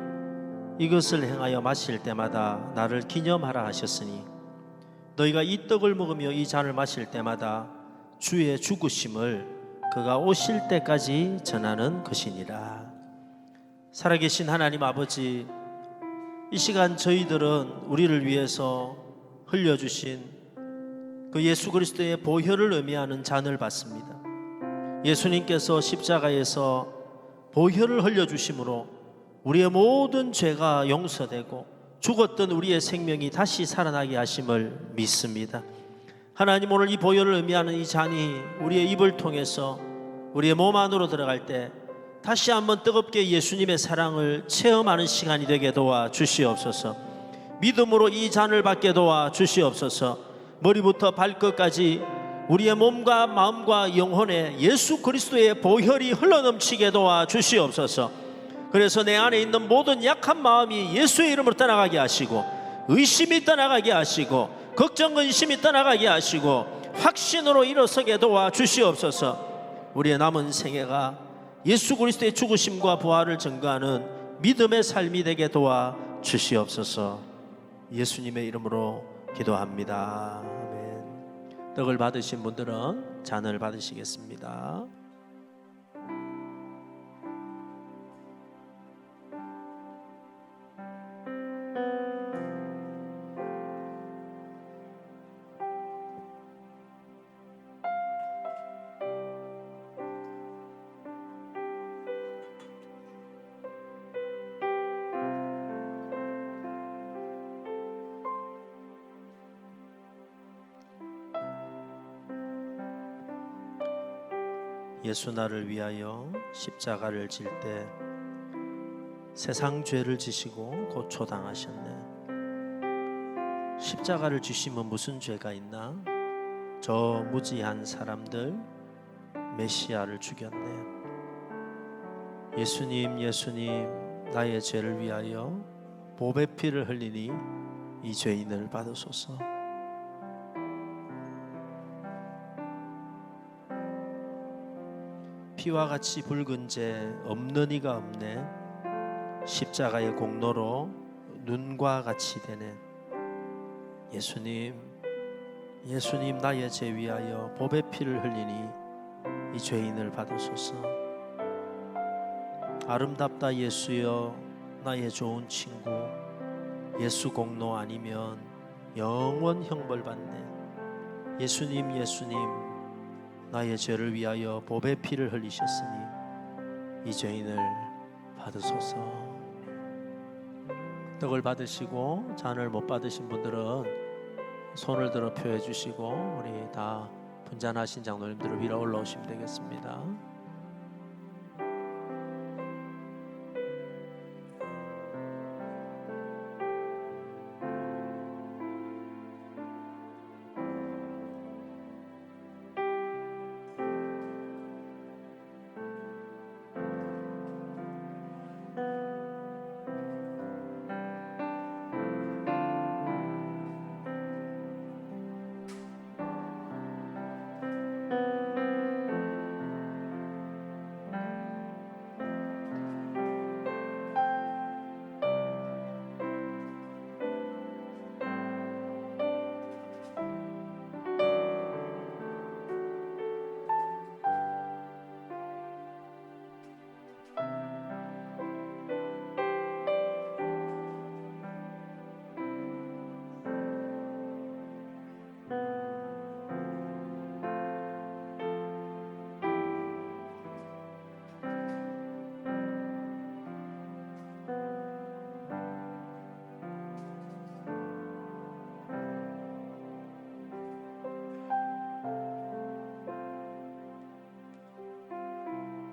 이것을 행하여 마실 때마다 나를 기념하라 하셨으니 너희가 이 떡을 먹으며 이 잔을 마실 때마다 주의 죽으심을 그가 오실 때까지 전하는 것이니라. 살아계신 하나님 아버지, 이 시간 저희들은 우리를 위해서 흘려주신 그 예수 그리스도의 보혈을 의미하는 잔을 받습니다. 예수님께서 십자가에서 보혈을 흘려주심으로 우리의 모든 죄가 용서되고 죽었던 우리의 생명이 다시 살아나게 하심을 믿습니다. 하나님, 오늘 이 보혈을 의미하는 이 잔이 우리의 입을 통해서 우리의 몸 안으로 들어갈 때 다시 한번 뜨겁게 예수님의 사랑을 체험하는 시간이 되게 도와 주시옵소서. 믿음으로 이 잔을 받게 도와 주시옵소서. 머리부터 발끝까지 우리의 몸과 마음과 영혼에 예수 그리스도의 보혈이 흘러넘치게 도와 주시옵소서. 그래서 내 안에 있는 모든 약한 마음이 예수의 이름으로 떠나가게 하시고 의심이 떠나가게 하시고 걱정 근심이 떠나가게 하시고 확신으로 일어서게 도와 주시옵소서. 우리의 남은 생애가 예수 그리스도의 죽으심과 부활을 증거하는 믿음의 삶이 되게 도와 주시옵소서. 예수님의 이름으로 기도합니다. 아멘. 떡을 받으신 분들은 잔을 받으시겠습니다. 예수 나를 위하여 십자가를 질 때 세상 죄를 지시고 고초당하셨네. 십자가를 지시면 무슨 죄가 있나? 저 무지한 사람들 메시아를 죽였네. 예수님, 예수님, 나의 죄를 위하여 보배 피를 흘리니 이 죄인을 받으소서. 피와 같이 붉은 죄 없는 이가 없네. 십자가의 공로로 눈과 같이 되네. 예수님, 예수님, 나의 죄 위하여 보배 피를 흘리니 이 죄인을 받으소서. 아름답다 예수여, 나의 좋은 친구. 예수 공로 아니면 영원 형벌 받네. 예수님, 예수님, 나의 죄를 위하여 보배 피를 흘리셨으니 이 죄인을 받으소서. 떡을 받으시고 잔을 못 받으신 분들은 손을 들어 표해 주시고 우리 다 분잔하신 장로님들을 위로 올라오시면 되겠습니다.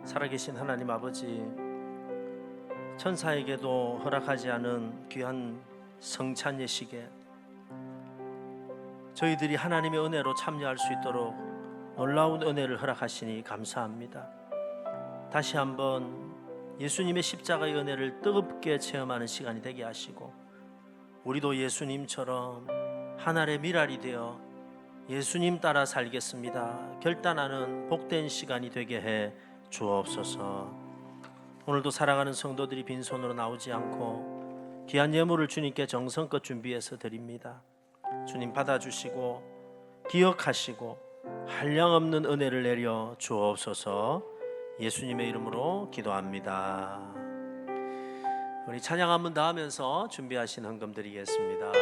살아계신 하나님 아버지, 천사에게도 허락하지 않은 귀한 성찬 예식에 저희들이 하나님의 은혜로 참여할 수 있도록 놀라운 은혜를 허락하시니 감사합니다. 다시 한번 예수님의 십자가의 은혜를 뜨겁게 체험하는 시간이 되게 하시고 우리도 예수님처럼 하늘의 미랄이 되어 예수님 따라 살겠습니다 결단하는 복된 시간이 되게 해 주옵소서. 오늘도 사랑하는 성도들이 빈손으로 나오지 않고 귀한 예물을 주님께 정성껏 준비해서 드립니다. 주님 받아주시고 기억하시고 한량없는 은혜를 내려 주옵소서. 예수님의 이름으로 기도합니다. 우리 찬양 한 번 더 하면서 준비하신 헌금 드리겠습니다.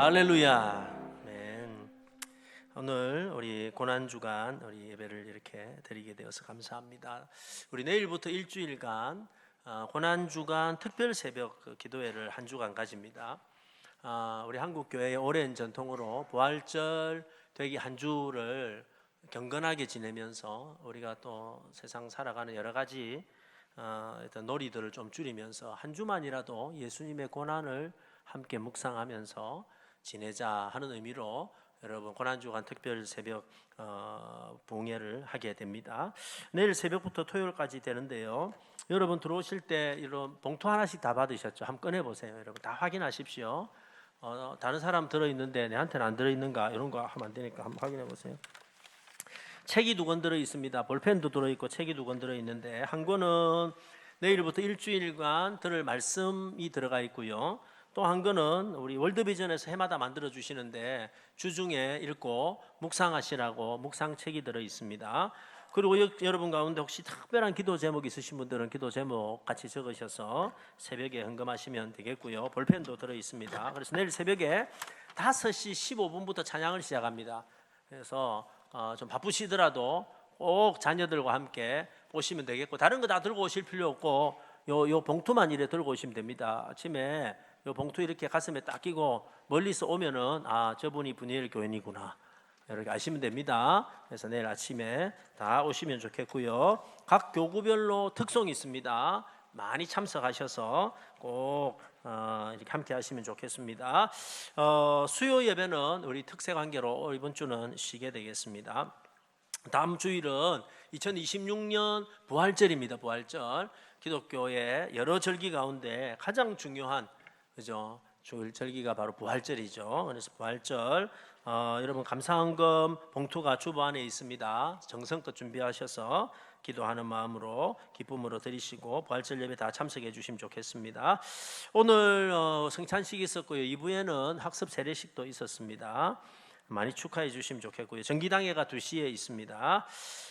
할렐루야. 아멘. 오늘 우리 고난주간 우리 예배를 이렇게 드리게 되어서 감사합니다. 우리 내일부터 일주일간 고난주간 특별 새벽 기도회를 한 주간 가집니다. 우리 한국교회의 오랜 전통으로 부활절 되기 한 주를 경건하게 지내면서 우리가 또 세상 살아가는 여러 가지 어떤 놀이들을 좀 줄이면서 한 주만이라도 예수님의 고난을 함께 묵상하면서 지내자 하는 의미로 여러분 고난주간 특별 새벽 봉예를 하게 됩니다. 내일 새벽부터 토요일까지 되는데요. 여러분 들어오실 때 이런 봉투 하나씩 다 받으셨죠? 한번 꺼내 보세요. 여러분 다 확인하십시오. 다른 사람 들어있는데 내한테는 안 들어있는가 이런 거 하면 안 되니까 한번 확인해 보세요. 책이 2권 들어 있습니다. 볼펜도 들어 있고 책이 2권 들어 있는데 한 권은 내일부터 일주일간 들을 말씀이 들어가 있고요. 또 한 권은 우리 월드비전에서 해마다 만들어 주시는데 주중에 읽고 묵상하시라고 묵상책이 들어 있습니다. 그리고 여러분 가운데 혹시 특별한 기도 제목 있으신 분들은 기도 제목 같이 적으셔서 새벽에 헌금하시면 되겠고요. 볼펜도 들어 있습니다. 그래서 내일 새벽에 5시 15분부터 찬양을 시작합니다. 그래서 좀 바쁘시더라도 꼭 자녀들과 함께 오시면 되겠고 다른 거 다 들고 오실 필요 없고 요 봉투만 이래 들고 오시면 됩니다. 아침에 요 봉투 이렇게 가슴에 딱 끼고 멀리서 오면은 저분이 분이엘 교인이구나 이렇게 아시면 됩니다. 그래서 내일 아침에 다 오시면 좋겠고요. 각 교구별로 특송이 있습니다. 많이 참석하셔서 꼭 이렇게 함께 하시면 좋겠습니다. 수요 예배는 우리 특세 관계로 이번 주는 쉬게 되겠습니다. 다음 주일은 2026년 부활절입니다. 부활절. 기독교의 여러 절기 가운데 가장 중요한 그죠? 주일 절기가 바로 부활절이죠. 그래서 부활절 여러분 감사헌금 봉투가 주보 안에 있습니다. 정성껏 준비하셔서 기도하는 마음으로 기쁨으로 드리시고 부활절 예배 다 참석해 주시면 좋겠습니다. 오늘 성찬식이 있었고요. 2부에는 학습 세례식도 있었습니다. 많이 축하해 주시면 좋겠고요. 정기당회가 2시에 있습니다.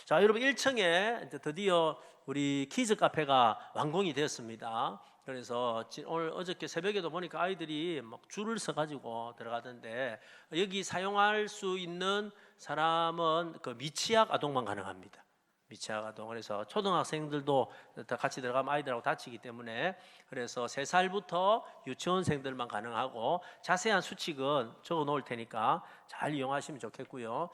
자, 여러분 1층에 드디어 우리 키즈 카페가 완공이 되었습니다. 그래서 오늘 어저께 새벽에도 보니까 아이들이 막 줄을 서 가지고 들어가던데 여기 사용할 수 있는 사람은 그 미취학 아동만 가능합니다. 미취학 아동. 그래서 초등학생들도 같이 들어가면 아이들하고 다치기 때문에 그래서 3살부터 유치원생들만 가능하고 자세한 수칙은 적어 놓을 테니까 잘 이용하시면 좋겠고요.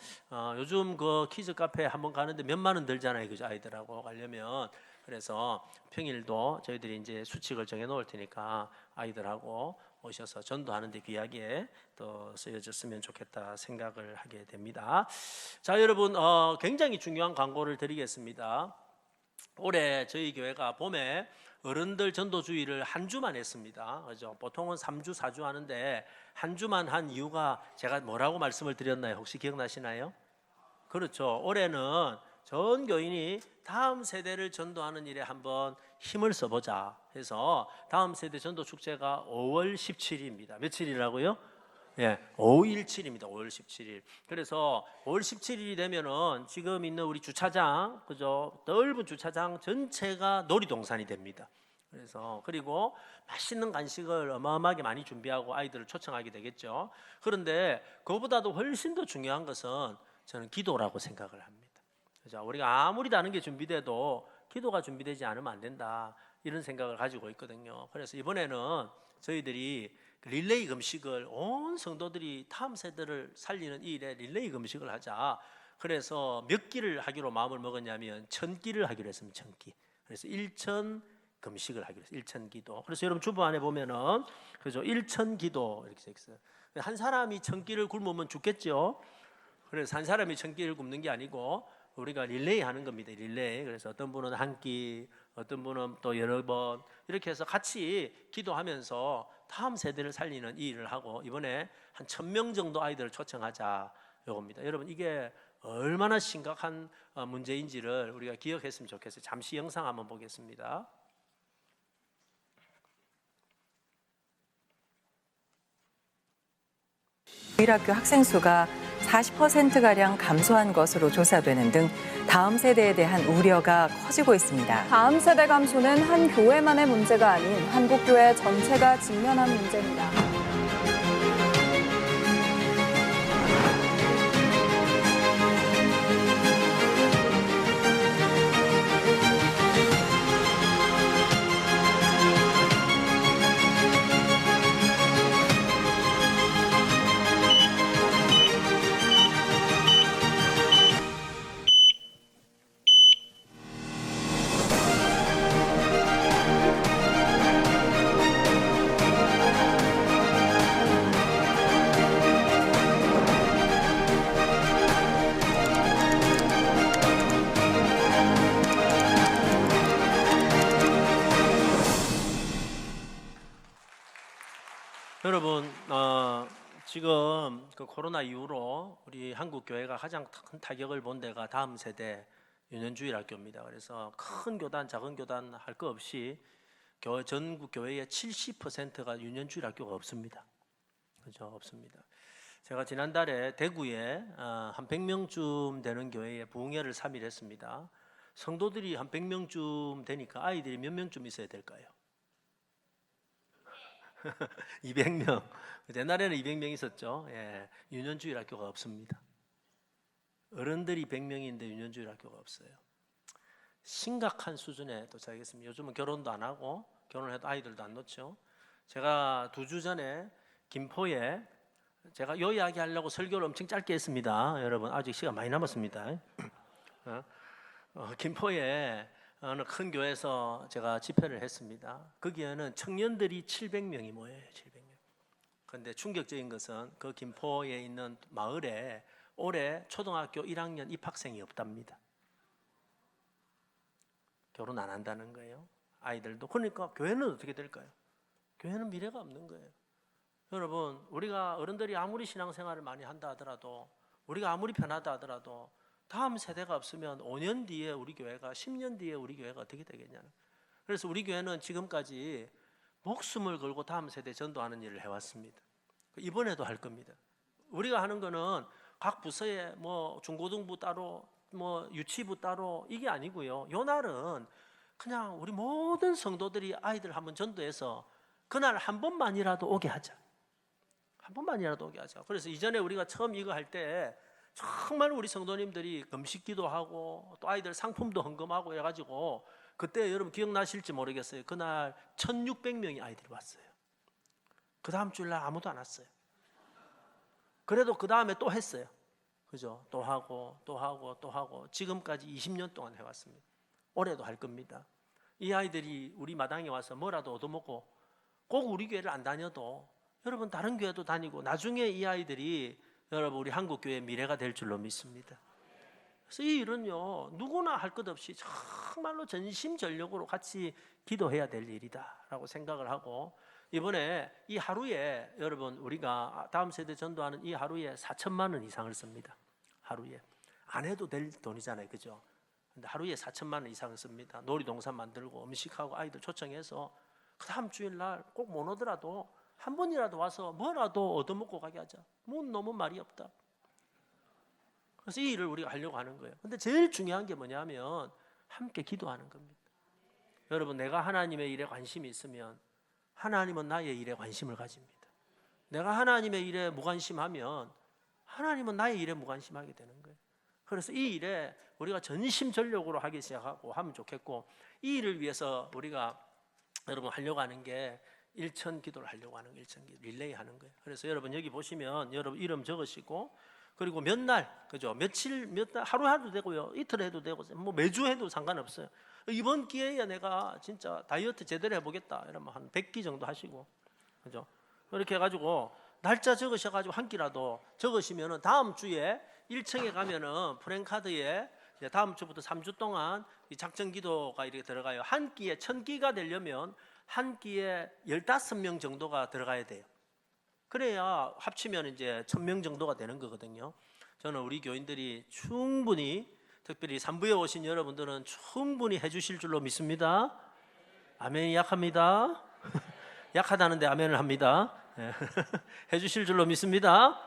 요즘 그 키즈 카페 한번 가는데 몇만 원 들잖아요, 그죠? 아이들하고 가려면. 그래서 평일도 저희들이 이제 수칙을 정해 놓을 테니까 아이들하고 오셔서 전도하는데 귀하게 또 쓰여졌으면 좋겠다 생각을 하게 됩니다. 자, 여러분 굉장히 중요한 광고를 드리겠습니다. 올해 저희 교회가 봄에 어른들 전도주의를 한 주만 했습니다. 그죠? 보통은 3주, 4주 하는데 한 주만 한 이유가 제가 뭐라고 말씀을 드렸나요? 혹시 기억나시나요? 그렇죠. 올해는 전 교인이 다음 세대를 전도하는 일에 한번 힘을 써보자 해서 다음 세대 전도 축제가 5월 17일입니다. 며칠이라고요? 예, 517입니다. 5월 17일. 그래서 5월 17일이 되면은 지금 있는 우리 주차장, 그죠? 넓은 주차장 전체가 놀이동산이 됩니다. 그래서 그리고 맛있는 간식을 어마어마하게 많이 준비하고 아이들을 초청하게 되겠죠. 그런데 그보다도 훨씬 더 중요한 것은 저는 기도라고 생각을 합니다. 그죠? 우리가 아무리 다른 게 준비돼도 기도가 준비되지 않으면 안 된다 이런 생각을 가지고 있거든요. 그래서 이번에는 저희들이 릴레이 금식을 온 성도들이 다음 세대를 살리는 이 일에 릴레이 금식을 하자. 그래서 몇 끼를 하기로 마음을 먹었냐면 1000끼를 하기로 했습니다. 1000끼. 그래서 1000 금식을 하기로 했어요. 1000기도. 그래서 여러분 주보 안에 보면은 그죠? 1000기도 이렇게 써 있어요. 한 사람이 1000끼를 굶으면 죽겠죠. 그래서 한 사람이 1000끼를 굶는 게 아니고 우리가 릴레이 하는 겁니다. 릴레이. 그래서 어떤 분은 한 끼, 어떤 분은 또 여러 번 이렇게 해서 같이 기도하면서 다음 세대를 살리는 이 일을 하고 이번에 한 1000명 정도 아이들을 초청하자 요겁니다. 여러분 이게 얼마나 심각한 문제인지를 우리가 기억했으면 좋겠어요. 잠시 영상 한번 보겠습니다. 주일학교 학생 수가 40%가량 감소한 것으로 조사되는 등 다음 세대에 대한 우려가 커지고 있습니다. 다음 세대 감소는 한 교회만의 문제가 아닌 한국 교회 전체가 직면한 문제입니다. 지금 그 코로나 이후로 우리 한국 교회가 가장 큰 타격을 본 데가 다음 세대 유년주일 학교입니다. 그래서 큰 교단, 작은 교단 할 거 없이 전국 교회의 70%가 유년주일 학교가 없습니다. 그죠? 없습니다. 제가 지난달에 대구에 한 100명쯤 되는 교회에 부흥회를 3일 했습니다. 성도들이 한 100명쯤 되니까 아이들이 몇 명쯤 있어야 될까요? 200명. 옛날에는 200명 있었죠. 예, 유년주일 학교가 없습니다. 어른들이 100명인데 유년주일 학교가 없어요. 심각한 수준에 도착했습니다. 요즘은 결혼도 안 하고 결혼해도 아이들도 안 놓죠. 제가 2주 전에 김포에 제가 요 이야기 하려고 설교를 엄청 짧게 했습니다. 여러분 아직 시간 많이 남았습니다. 김포에 어느 큰 교회에서 제가 집회를 했습니다. 거기에는 청년들이 700명이 모여요. 700명. 그런데 충격적인 것은 그 김포에 있는 마을에 올해 초등학교 1학년 입학생이 없답니다. 결혼 안 한다는 거예요. 아이들도. 그러니까 교회는 어떻게 될까요? 교회는 미래가 없는 거예요. 여러분, 우리가 어른들이 아무리 신앙생활을 많이 한다 하더라도, 우리가 아무리 편하다 하더라도 다음 세대가 없으면 5년 뒤에 우리 교회가, 10년 뒤에 우리 교회가 어떻게 되겠냐는. 그래서 우리 교회는 지금까지 목숨을 걸고 다음 세대 전도하는 일을 해왔습니다. 이번에도 할 겁니다. 우리가 하는 거는 각 부서에 뭐 중고등부 따로, 뭐 유치부 따로 이게 아니고요. 요 날은 그냥 우리 모든 성도들이 아이들 한번 전도해서 그날 한 번만이라도 오게 하자. 한 번만이라도 오게 하자. 그래서 이전에 우리가 처음 이거 할 때 정말 우리 성도님들이 금식기도 하고 또 아이들 상품도 헌금하고 해가지고 그때 여러분 기억나실지 모르겠어요. 그날 1600명이 아이들이 왔어요. 그 다음 주일날 아무도 안 왔어요. 그래도 그 다음에 또 했어요. 그죠? 또 하고 또 하고 또 하고 지금까지 20년 동안 해왔습니다. 올해도 할 겁니다. 이 아이들이 우리 마당에 와서 뭐라도 얻어먹고 꼭 우리 교회를 안 다녀도 여러분 다른 교회도 다니고 나중에 이 아이들이 여러분 우리 한국 교회의 미래가 될 줄로 믿습니다. 그래서 이 일은요 누구나 할 것 없이 정말로 전심전력으로 같이 기도해야 될 일이다라고 생각을 하고 이번에 이 하루에 여러분 우리가 다음 세대 전도하는 이 하루에 4천만 원 이상을 씁니다. 하루에 안 해도 될 돈이잖아요, 그죠? 근데 하루에 4천만 원 이상을 씁니다. 놀이동산 만들고 음식하고 아이들 초청해서 그 다음 주일날 꼭 못 오더라도 한 번이라도 와서 뭐라도 얻어먹고 가게 하자. 뭐 너무 말이 없다. 그래서 이 일을 우리가 하려고 하는 거예요. 근데 제일 중요한 게 뭐냐면 함께 기도하는 겁니다. 여러분 내가 하나님의 일에 관심이 있으면 하나님은 나의 일에 관심을 가집니다. 내가 하나님의 일에 무관심하면 하나님은 나의 일에 무관심하게 되는 거예요. 그래서 이 일에 우리가 전심전력으로 하기 시작하고 하면 좋겠고 이 일을 위해서 우리가 여러분 하려고 하는 게 일천 기도를 하려고 하는 거예요. 일천 기도 릴레이 하는 거예요. 그래서 여러분 여기 보시면 여러분 이름 적으시고 그리고 몇 날, 그죠? 며칠, 몇 날, 하루 해도 되고요. 이틀 해도 되고 뭐 매주 해도 상관없어요. 이번 기회에 내가 진짜 다이어트 제대로 해보겠다 이러면 한 100끼 정도 하시고, 그죠? 이렇게 해가지고 날짜 적으셔가지고 한 끼라도 적으시면은 다음 주에 1층에 가면은 프랭카드에 다음 주부터 3주 동안 이 작전 기도가 이렇게 들어가요. 한 끼에 1000끼가 되려면 한 끼에 15명 정도가 들어가야 돼요. 그래야 합치면 이제 1000명 정도가 되는 거거든요. 저는 우리 교인들이 충분히 특별히 3부에 오신 여러분들은 충분히 해주실 줄로 믿습니다. 아멘이 약합니다. 약하다는데 아멘을 합니다. 해주실 줄로 믿습니다.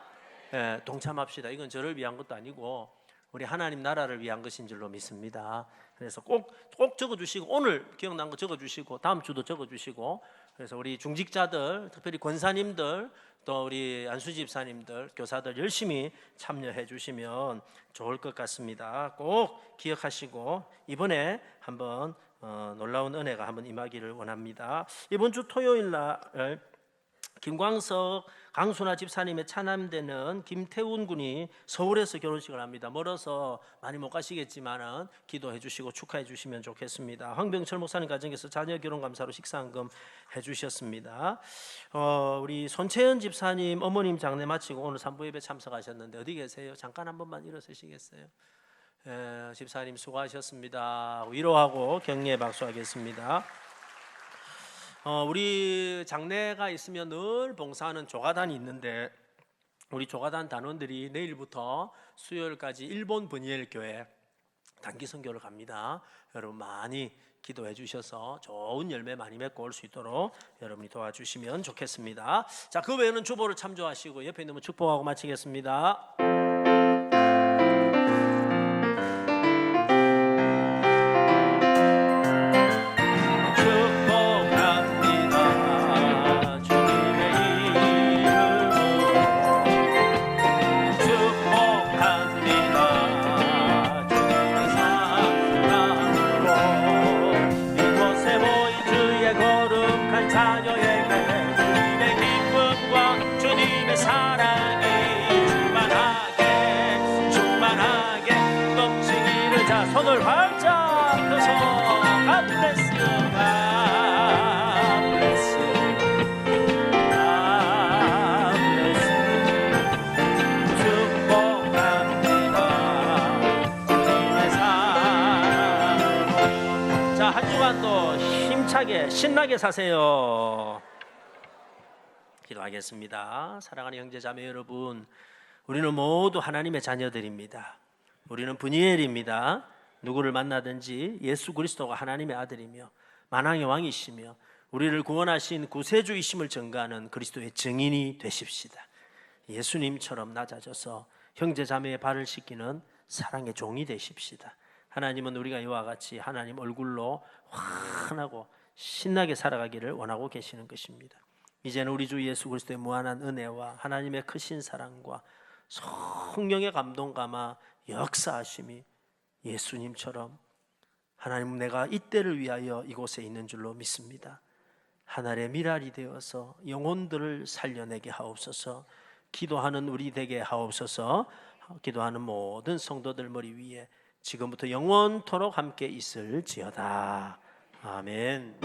동참합시다. 이건 저를 위한 것도 아니고 우리 하나님 나라를 위한 것인 줄로 믿습니다. 그래서 꼭 적어주시고 오늘 기억난 거 적어주시고 다음 주도 적어주시고 그래서 우리 중직자들 특별히 권사님들 또 우리 안수 집사님들 교사들 열심히 참여해 주시면 좋을 것 같습니다. 꼭 기억하시고 이번에 한번 놀라운 은혜가 한번 임하기를 원합니다. 이번 주 토요일 날 김광석 강순아 집사님의 차남되는 김태훈 군이 서울에서 결혼식을 합니다. 멀어서 많이 못 가시겠지만은 기도해 주시고 축하해 주시면 좋겠습니다. 황병철 목사님 가정에서 자녀 결혼 감사로 식사헌금 해 주셨습니다. 우리 손채연 집사님 어머님 장례 마치고 오늘 3부 예배 참석하셨는데 어디 계세요? 잠깐 한 번만 일어서시겠어요? 집사님 수고하셨습니다. 위로하고 격려의 박수하겠습니다. 우리 장례가 있으면 늘 봉사하는 조가단이 있는데 우리 조가단 단원들이 내일부터 수요일까지 일본 브니엘 교회 단기 선교를 갑니다. 여러분 많이 기도해 주셔서 좋은 열매 많이 맺고 올 수 있도록 여러분이 도와주시면 좋겠습니다. 자, 그 외에는 주보를 참조하시고 옆에 있는 분 축복하고 마치겠습니다. 손을 활짝 펴서 God bless you, God bless you, God bless you. 축복합니다 주님의 사랑. 자, 한 주간도 힘차게 신나게 사세요. 기도하겠습니다. 사랑하는 형제자매 여러분, 우리는 모두 하나님의 자녀들입니다. 우리는 브니엘입니다. 누구를 만나든지 예수 그리스도가 하나님의 아들이며 만왕의 왕이시며 우리를 구원하신 구세주이심을 증거하는 그리스도의 증인이 되십시다. 예수님처럼 낮아져서 형제자매의 발을 씻기는 사랑의 종이 되십시다. 하나님은 우리가 이와 같이 하나님 얼굴로 환하고 신나게 살아가기를 원하고 계시는 것입니다. 이제는 우리 주 예수 그리스도의 무한한 은혜와 하나님의 크신 사랑과 성령의 감동감화 역사하심이 예수님처럼 하나님, 내가 이때를 위하여 이곳에 있는 줄로 믿습니다. 하늘의 미랄이 되어서 영혼들을 살려내게 하옵소서. 기도하는 우리 되게 하옵소서. 기도하는 모든 성도들 머리 위에 지금부터 영원토록 함께 있을지어다. 아멘.